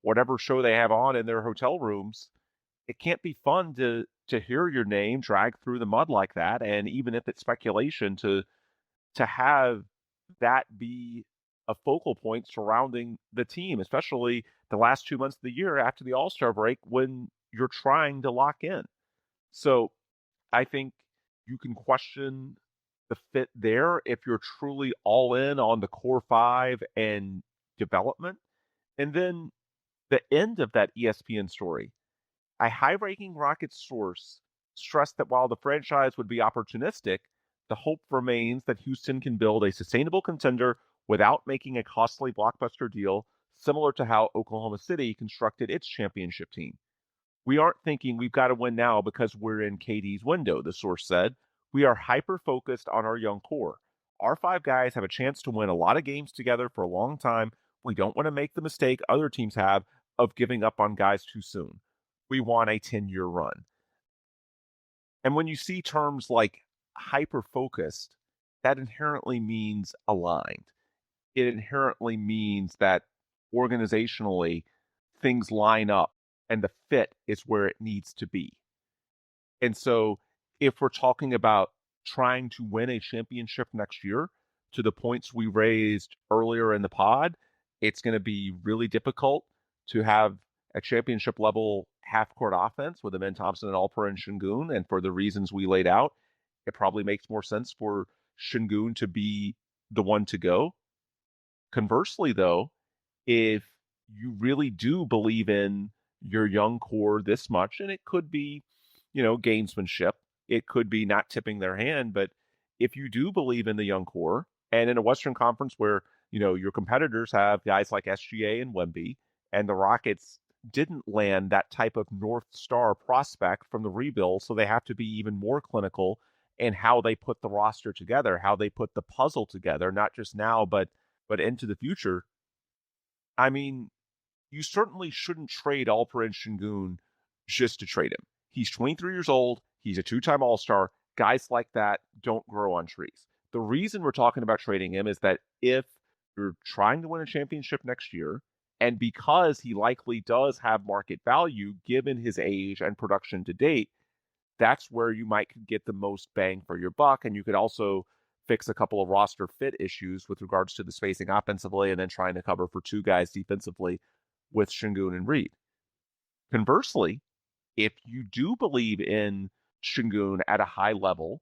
whatever show they have on in their hotel rooms, it can't be fun to hear your name dragged through the mud like that. And even if it's speculation, to have that be a focal point surrounding the team, especially the last 2 months of the year after the All-Star break when you're trying to lock in. So I think you can question the fit there if you're truly all in on the core 5 and development. And then the end of that ESPN story, a high-ranking Rockets source stressed that while the franchise would be opportunistic, the hope remains that Houston can build a sustainable contender without making a costly blockbuster deal, similar to how Oklahoma City constructed its championship team. We aren't thinking we've got to win now because we're in KD's window, the source said. We are hyper-focused on our young core. Our 5 guys have a chance to win a lot of games together for a long time. We don't want to make the mistake other teams have of giving up on guys too soon. We want a 10-year run. And when you see terms like hyper-focused, that inherently means aligned. It inherently means that organizationally things line up and the fit is where it needs to be. And so if we're talking about trying to win a championship next year, to the points we raised earlier in the pod, it's going to be really difficult to have a championship level half court offense with Amen Thompson and Alperen Sengun. And for the reasons we laid out, it probably makes more sense for Sengun to be the one to go. Conversely, though, if you really do believe in your young core this much, and it could be, gamesmanship, it could be not tipping their hand, but if you do believe in the young core, and in a Western Conference where, your competitors have guys like SGA and Wemby, and the Rockets didn't land that type of North Star prospect from the rebuild, so they have to be even more clinical in how they put the roster together, how they put the puzzle together, not just now, but into the future. I mean, you certainly shouldn't trade Alperen Sengun just to trade him. He's 23 years old. He's a two-time All-Star. Guys like that don't grow on trees. The reason we're talking about trading him is that if you're trying to win a championship next year, and because he likely does have market value given his age and production to date, that's where you might get the most bang for your buck. And you could also fix a couple of roster fit issues with regards to the spacing offensively and then trying to cover for two guys defensively with Sengun and Reed. Conversely, if you do believe in Sengun at a high level,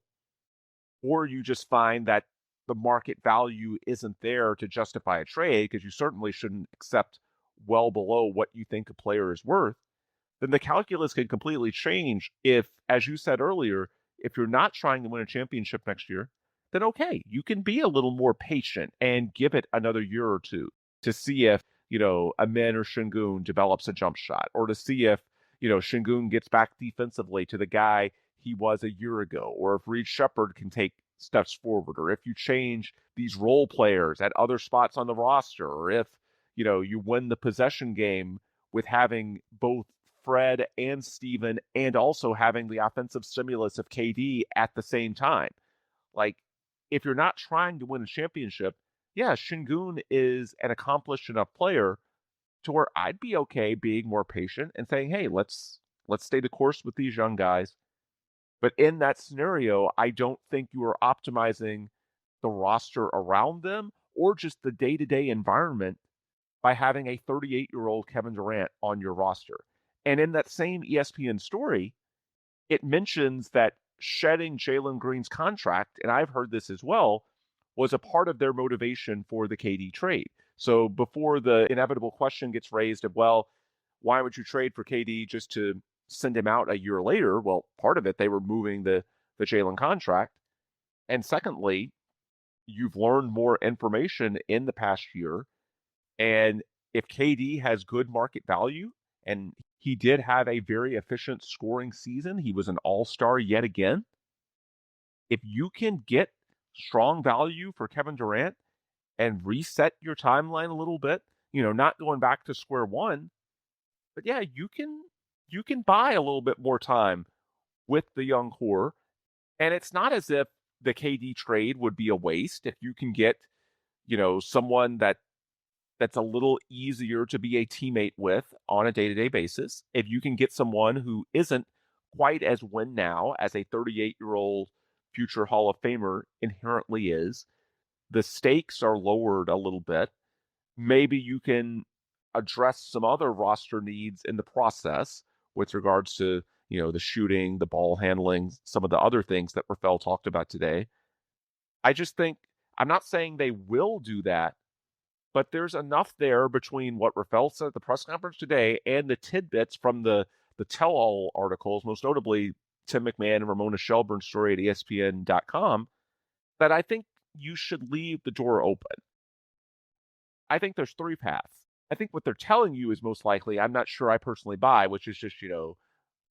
or you just find that the market value isn't there to justify a trade, because you certainly shouldn't accept well below what you think a player is worth, then the calculus can completely change if, as you said earlier, if you're not trying to win a championship next year, then okay, you can be a little more patient and give it another year or two to see if, Ime or Sengun develops a jump shot, or to see if, Sengun gets back defensively to the guy he was a year ago, or if Reed Sheppard can take steps forward, or if you change these role players at other spots on the roster, or if, you win the possession game with having both Fred and Steven and also having the offensive stimulus of KD at the same time. Like, if you're not trying to win a championship, yeah, Sengun is an accomplished enough player to where I'd be okay being more patient and saying, hey, let's stay the course with these young guys. But in that scenario, I don't think you are optimizing the roster around them or just the day-to-day environment by having a 38-year-old Kevin Durant on your roster. And in that same ESPN story, it mentions that shedding Jalen Green's contract, and I've heard this as well, was a part of their motivation for the KD trade. So before the inevitable question gets raised of, well, why would you trade for KD just to send him out a year later? Well, part of it, they were moving the Jalen contract. And secondly, you've learned more information in the past year. And if KD has good market value, and he did have a very efficient scoring season, he was an all-star yet again. If you can get strong value for Kevin Durant and reset your timeline a little bit, not going back to square one, but yeah, you can buy a little bit more time with the young core. And it's not as if the KD trade would be a waste if you can get, someone that's a little easier to be a teammate with on a day-to-day basis. If you can get someone who isn't quite as win now as a 38-year-old future Hall of Famer inherently is, the stakes are lowered a little bit. Maybe you can address some other roster needs in the process with regards to, the shooting, the ball handling, some of the other things that Rafael talked about today. I just think, I'm not saying they will do that, but there's enough there between what Rafael said at the press conference today and the tidbits from the tell-all articles, most notably Tim McMahon and Ramona Shelburne's story at ESPN.com, that I think you should leave the door open. I think there's three paths. I think what they're telling you is most likely, I'm not sure I personally buy, which is just,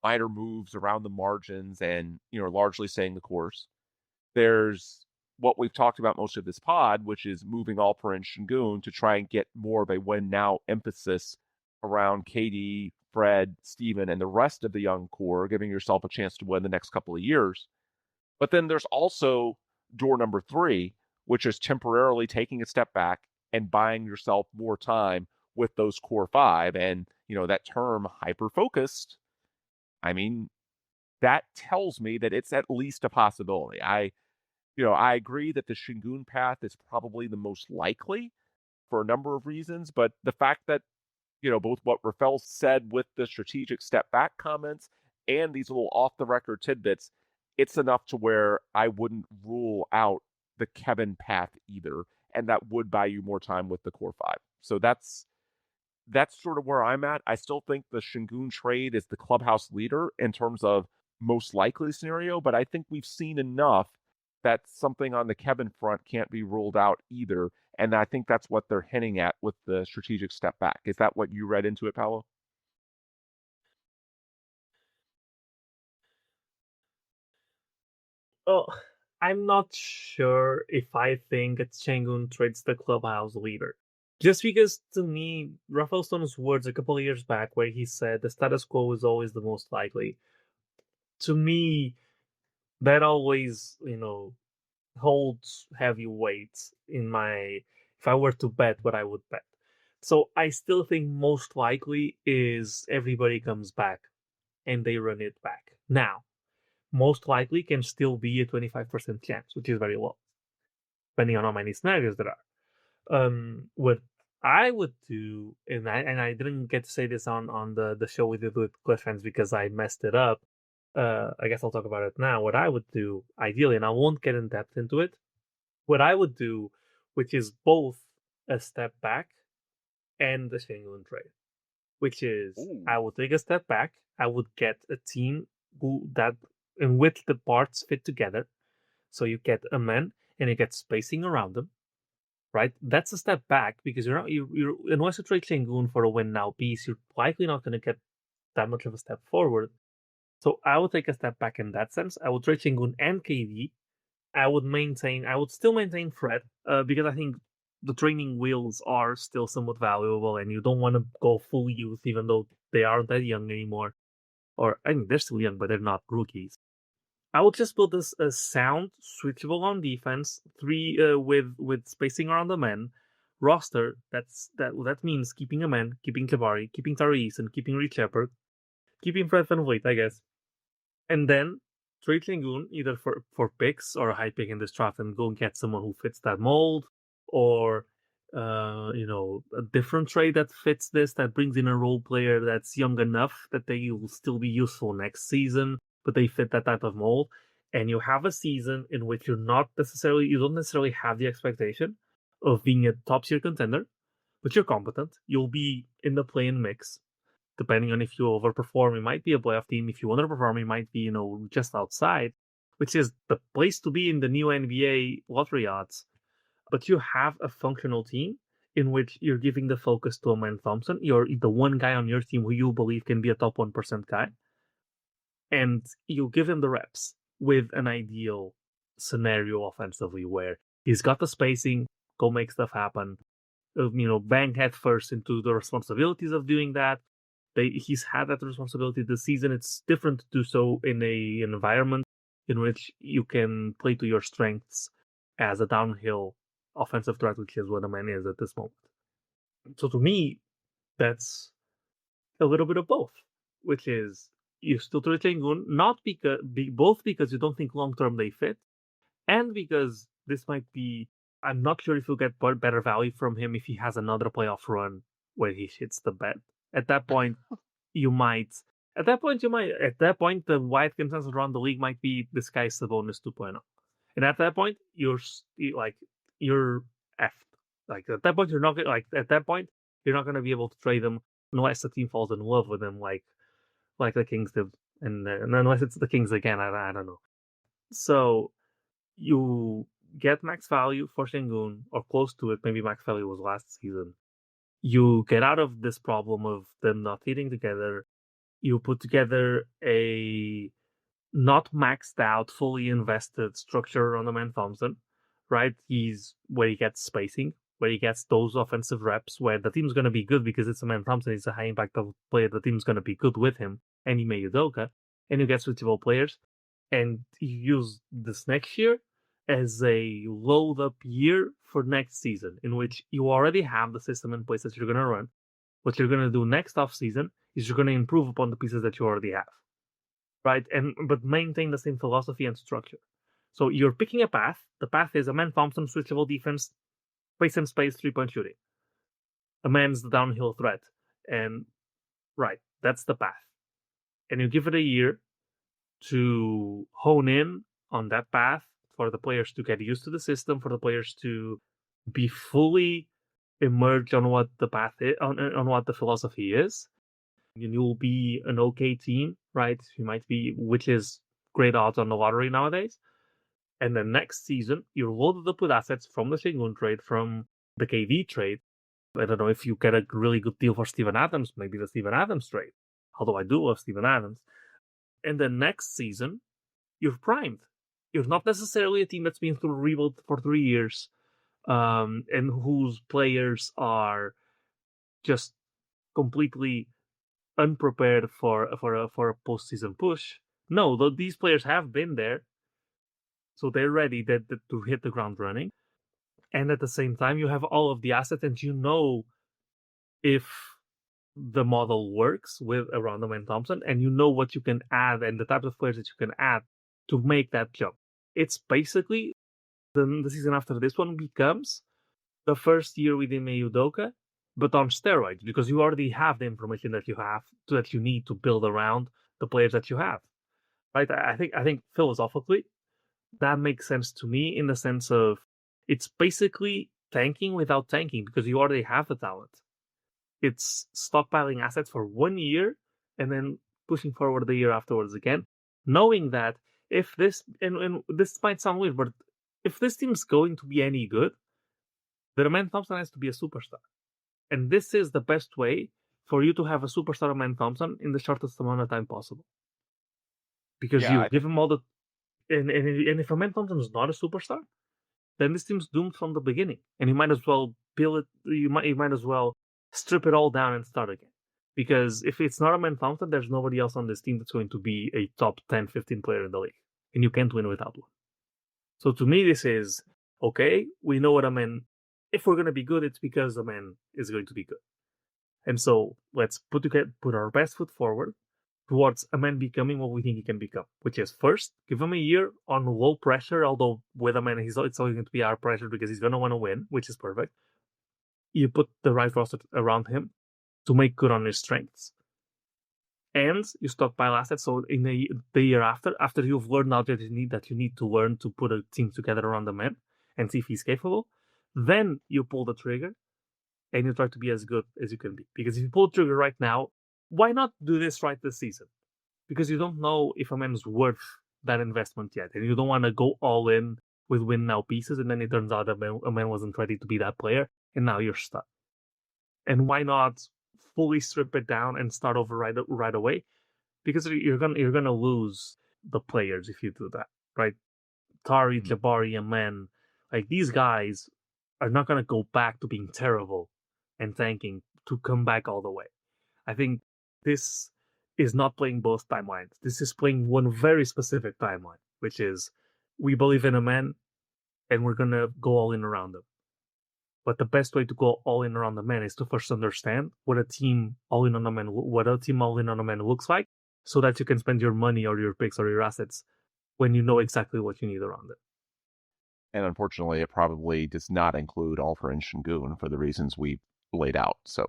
minor moves around the margins and, largely staying the course. There's what we've talked about most of this pod, which is moving Alperen Sengun to try and get more of a win now emphasis around KD, Fred, Steven, and the rest of the young core, giving yourself a chance to win the next couple of years. But then there's also door number three, which is temporarily taking a step back and buying yourself more time with those core five. And, that term hyper-focused, I mean, that tells me that it's at least a possibility. I agree that the Sengun path is probably the most likely for a number of reasons, but the fact that, both what Rafael said with the strategic step back comments and these little off the record tidbits, it's enough to where I wouldn't rule out the Kevin path either, and that would buy you more time with the core five. So that's sort of where I'm at. I still think the Sengun trade is the clubhouse leader in terms of most likely scenario, but I think we've seen enough that something on the Kevin front can't be ruled out either. And I think that's what they're hinting at with the strategic step back. Is that what you read into it, Paulo? Oh, I'm not sure if I think that Sengun trades the clubhouse leader. Just because to me, Rafael Stone's words a couple of years back, where he said the status quo is always the most likely. To me, that always, holds heavy weight in my. If I were to bet, what I would bet. So I still think most likely is everybody comes back and they run it back. Now, most likely can still be a 25% chance, which is very low, depending on how many scenarios there are. What I would do, and I didn't get to say this on the show we did with Cliff fans because I messed it up. I guess I'll talk about it now. What I would do, ideally, and I won't get in depth into it, what I would do, which is both a step back and the Sengun trade, which is Ooh. I would take a step back. I would get a team in which the parts fit together. So you get a man and you get spacing around them, right? That's a step back because you're not you're unless you trade Sengun for a win now piece, you're likely not going to get that much of a step forward. So I would take a step back in that sense. I would trade Sengun and KD. I would still maintain Fred because I think the training wheels are still somewhat valuable, and you don't want to go full youth, even though they aren't that young anymore. Or I mean, they're still young, but they're not rookies. I would just build this a sound, switchable on defense, three with spacing around the men roster. That means keeping a man, keeping Jabari, keeping Tyrese, and keeping Reed Sheppard, keeping Fred VanVleet, I guess, and then trade Sengun either for picks or a high pick in this draft and go and get someone who fits that mold, or a different trade that fits this, that brings in a role player that's young enough that they will still be useful next season, but they fit that type of mold. And you have a season in which you don't necessarily have the expectation of being a top tier contender, but you're competent. You'll be in the play-in mix. Depending on if you overperform, it might be a playoff team. If you underperform, it might be, just outside, which is the place to be in the new NBA lottery odds. But you have a functional team in which you're giving the focus to a man Thompson. You're the one guy on your team who you believe can be a top 1% guy. And you give him the reps with an ideal scenario offensively where he's got the spacing, go make stuff happen, bang head first into the responsibilities of doing that. He's had that responsibility this season. It's different to do so in an environment in which you can play to your strengths as a downhill offensive threat, which is what a man is at this moment. So to me, that's a little bit of both, which is you still trade Sengun, both because you don't think long term they fit, and because this might be. I'm not sure if you'll get better value from him if he has another playoff run where he hits the bed. At that point, you might. At that point, the wide consensus around the league might be this guy's Sabonis 2.0, and at that point, you're effed. Like at that point, you're not going to be able to trade him unless the team falls in love with him, like the Kings did, and unless it's the Kings again, I don't know. So you get max value for Sengun or close to it. Maybe max value was last season. You get out of this problem of them not fitting together. You put together a not maxed out, fully invested structure on the man Thompson, right? He's where he gets spacing, where he gets those offensive reps, where the team's going to be good because it's a man Thompson. He's a high impact player. The team's going to be good with him, and Ime Udoka, and you get switchable players. And you use this next year as a load up year for next season, in which you already have the system in place that you're going to run. What you're going to do next off season is you're going to improve upon the pieces that you already have, right? But maintain the same philosophy and structure. So you're picking a path. The path is a man Thompson, switchable defense, space and space, 3-point shooting. A man's the downhill threat, and right, that's the path. And you give it a year to hone in on that path, for the players to get used to the system, for the players to be fully immersed on what the path is, on what the philosophy is. And you'll be an okay team, right? You might be, which is great odds on the lottery nowadays. And then next season, you're loaded up with assets from the Sengun trade, from the KD trade. I don't know if you get a really good deal for Steven Adams, maybe the Steven Adams trade. Although I do love Steven Adams. And then next season, you're primed. you're not necessarily a team that's been through a rebuild for 3 years, and whose players are just completely unprepared for a postseason push. No, these players have been there, so they're ready to hit the ground running. And at the same time, you have all of the assets, and you know if the model works with around them and Thompson, and you know what you can add and the types of players that you can add to make that jump. It's basically the season after this one becomes the first year with Ime Udoka, but on steroids, because you already have the information that you need to build around the players that you have. Right? I think philosophically that makes sense to me, in the sense of it's basically tanking without tanking, because you already have the talent. It's stockpiling assets for 1 year and then pushing forward the year afterwards again, knowing that if this, and this might sound weird, but if this team's going to be any good, then Amen Thompson has to be a superstar. And this is the best way for you to have a superstar Amen Thompson in the shortest amount of time possible. Because you give him all the... And if Amen Thompson is not a superstar, then this team's doomed from the beginning. And you might as well build it, you might as well strip it all down and start again. Because if it's not Amen Thompson, there's nobody else on this team that's going to be a top 10, 15 player in the league. And you can't win without one. So to me, this is, okay, we know what Amen... If we're going to be good, it's because Amen is going to be good. And so let's put our best foot forward towards Amen becoming what we think he can become, which is, first, give him a year on low pressure, although with Amen, it's always going to be our pressure because he's going to want to win, which is perfect. You put the right roster around him to make good on his strengths. And you stockpile assets, so in the year after you've learned now that you need to learn to put a team together around Amen and see if he's capable, then you pull the trigger and you try to be as good as you can be. Because if you pull the trigger right now, why not do this right this season? Because you don't know if Amen's worth that investment yet. And you don't want to go all in with win now pieces, and then it turns out that Amen wasn't ready to be that player, and now you're stuck. And why not fully strip it down and start over right away? Because you're gonna lose the players if you do that, right? Tari, Jabari, Amen, like these guys are not going to go back to being terrible and tanking to come back all the way. I think this is not playing both timelines. This is playing one very specific timeline, which is we believe in Amen and we're going to go all in around them. But the best way to go all in around Amen is to first understand what a team all in on Amen looks like, so that you can spend your money or your picks or your assets when you know exactly what you need around it. And unfortunately, it probably does not include Alperen Sengun for the reasons we laid out. So,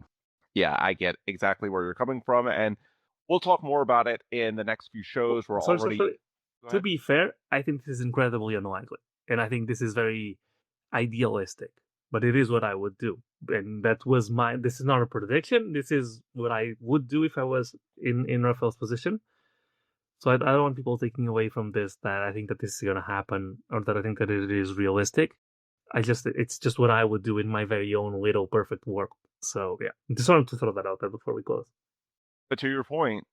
yeah, I get exactly where you're coming from, and we'll talk more about it in the next few shows. To be fair, I think this is incredibly unlikely, and I think this is very idealistic, but it is what I would do. And this is not a prediction. This is what I would do if I was in Rafael's position. So I don't want people taking away from this that I think that this is going to happen, or that I think that it is realistic. It's just what I would do in my very own little perfect world. So yeah, just wanted to throw that out there before we close. But to your point,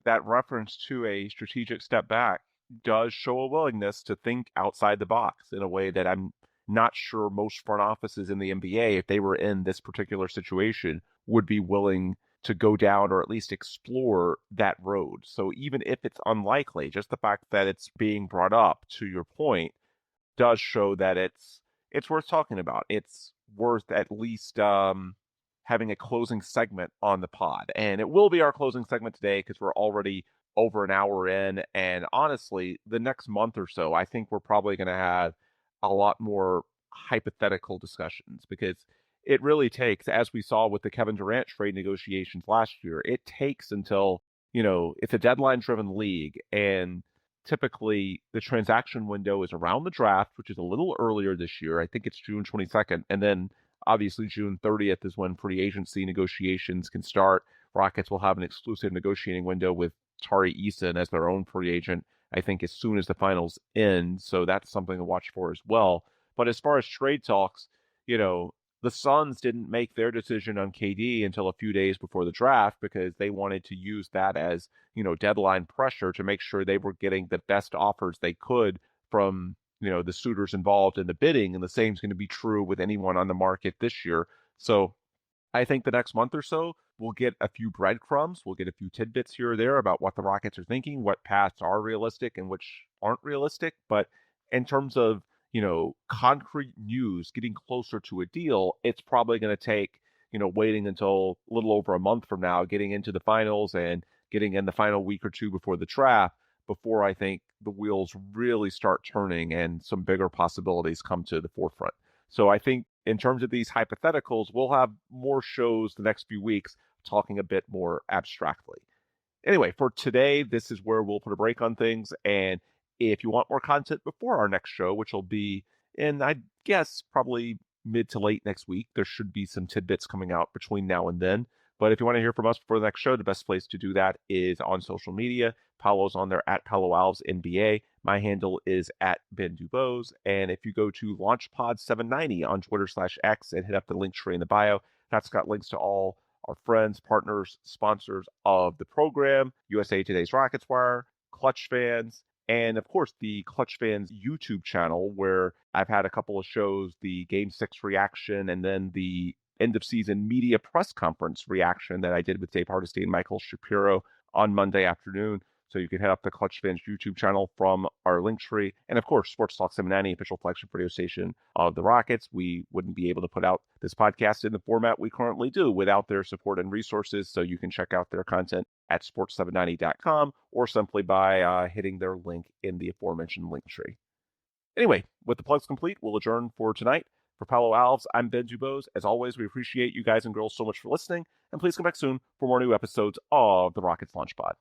that reference to a strategic step back does show a willingness to think outside the box in a way that I'm not sure most front offices in the NBA, if they were in this particular situation, would be willing to go down or at least explore that road. So even if it's unlikely, just the fact that it's being brought up, to your point, does show that it's worth talking about. It's worth at least having a closing segment on the pod. And it will be our closing segment today because we're already over an hour in. And honestly, the next month or so, I think we're probably going to have a lot more hypothetical discussions, because it really takes, as we saw with the Kevin Durant trade negotiations last year, it takes until, it's a deadline-driven league, and typically the transaction window is around the draft, which is a little earlier this year. I think it's June 22nd, and then obviously June 30th is when free agency negotiations can start. Rockets will have an exclusive negotiating window with Tari Eason as their own free agent, I think, as soon as the finals end, so that's something to watch for as well. But as far as trade talks, the Suns didn't make their decision on KD until a few days before the draft, because they wanted to use that as, deadline pressure to make sure they were getting the best offers they could from, the suitors involved in the bidding, and the same is going to be true with anyone on the market this year. So I think the next month or so, we'll get a few breadcrumbs. We'll get a few tidbits here or there about what the Rockets are thinking, what paths are realistic and which aren't realistic. But in terms of, concrete news getting closer to a deal, it's probably going to take, waiting until a little over a month from now, getting into the finals and getting in the final week or two before the draft, before I think the wheels really start turning and some bigger possibilities come to the forefront. So I think in terms of these hypotheticals, we'll have more shows the next few weeks talking a bit more abstractly. Anyway, for today, this is where we'll put a break on things. And if you want more content before our next show, which will be in, I guess, probably mid to late next week, there should be some tidbits coming out between now and then. But if you want to hear from us before the next show, the best place to do that is on social media. Paulo's on there at Paulo Alves NBA. My handle is at Ben DuBose. And if you go to LaunchPod790 on Twitter/X and hit up the link tree in the bio, that's got links to all our friends, partners, sponsors of the program, USA Today's Rockets Wire, Clutch Fans, and of course the Clutch Fans YouTube channel, where I've had a couple of shows, the Game 6 reaction and then the end of season media press conference reaction that I did with Dave Hardesty and Michael Shapiro on Monday afternoon. So you can head up the Clutch Fans YouTube channel from our link tree. And of course, Sports Talk 790, official flagship radio station of the Rockets. We wouldn't be able to put out this podcast in the format we currently do without their support and resources. So you can check out their content at sports790.com or simply by hitting their link in the aforementioned link tree. Anyway, with the plugs complete, we'll adjourn for tonight. For Paulo Alves, I'm Ben DuBose. As always, we appreciate you guys and girls so much for listening. And please come back soon for more new episodes of the Rockets Launch Pod.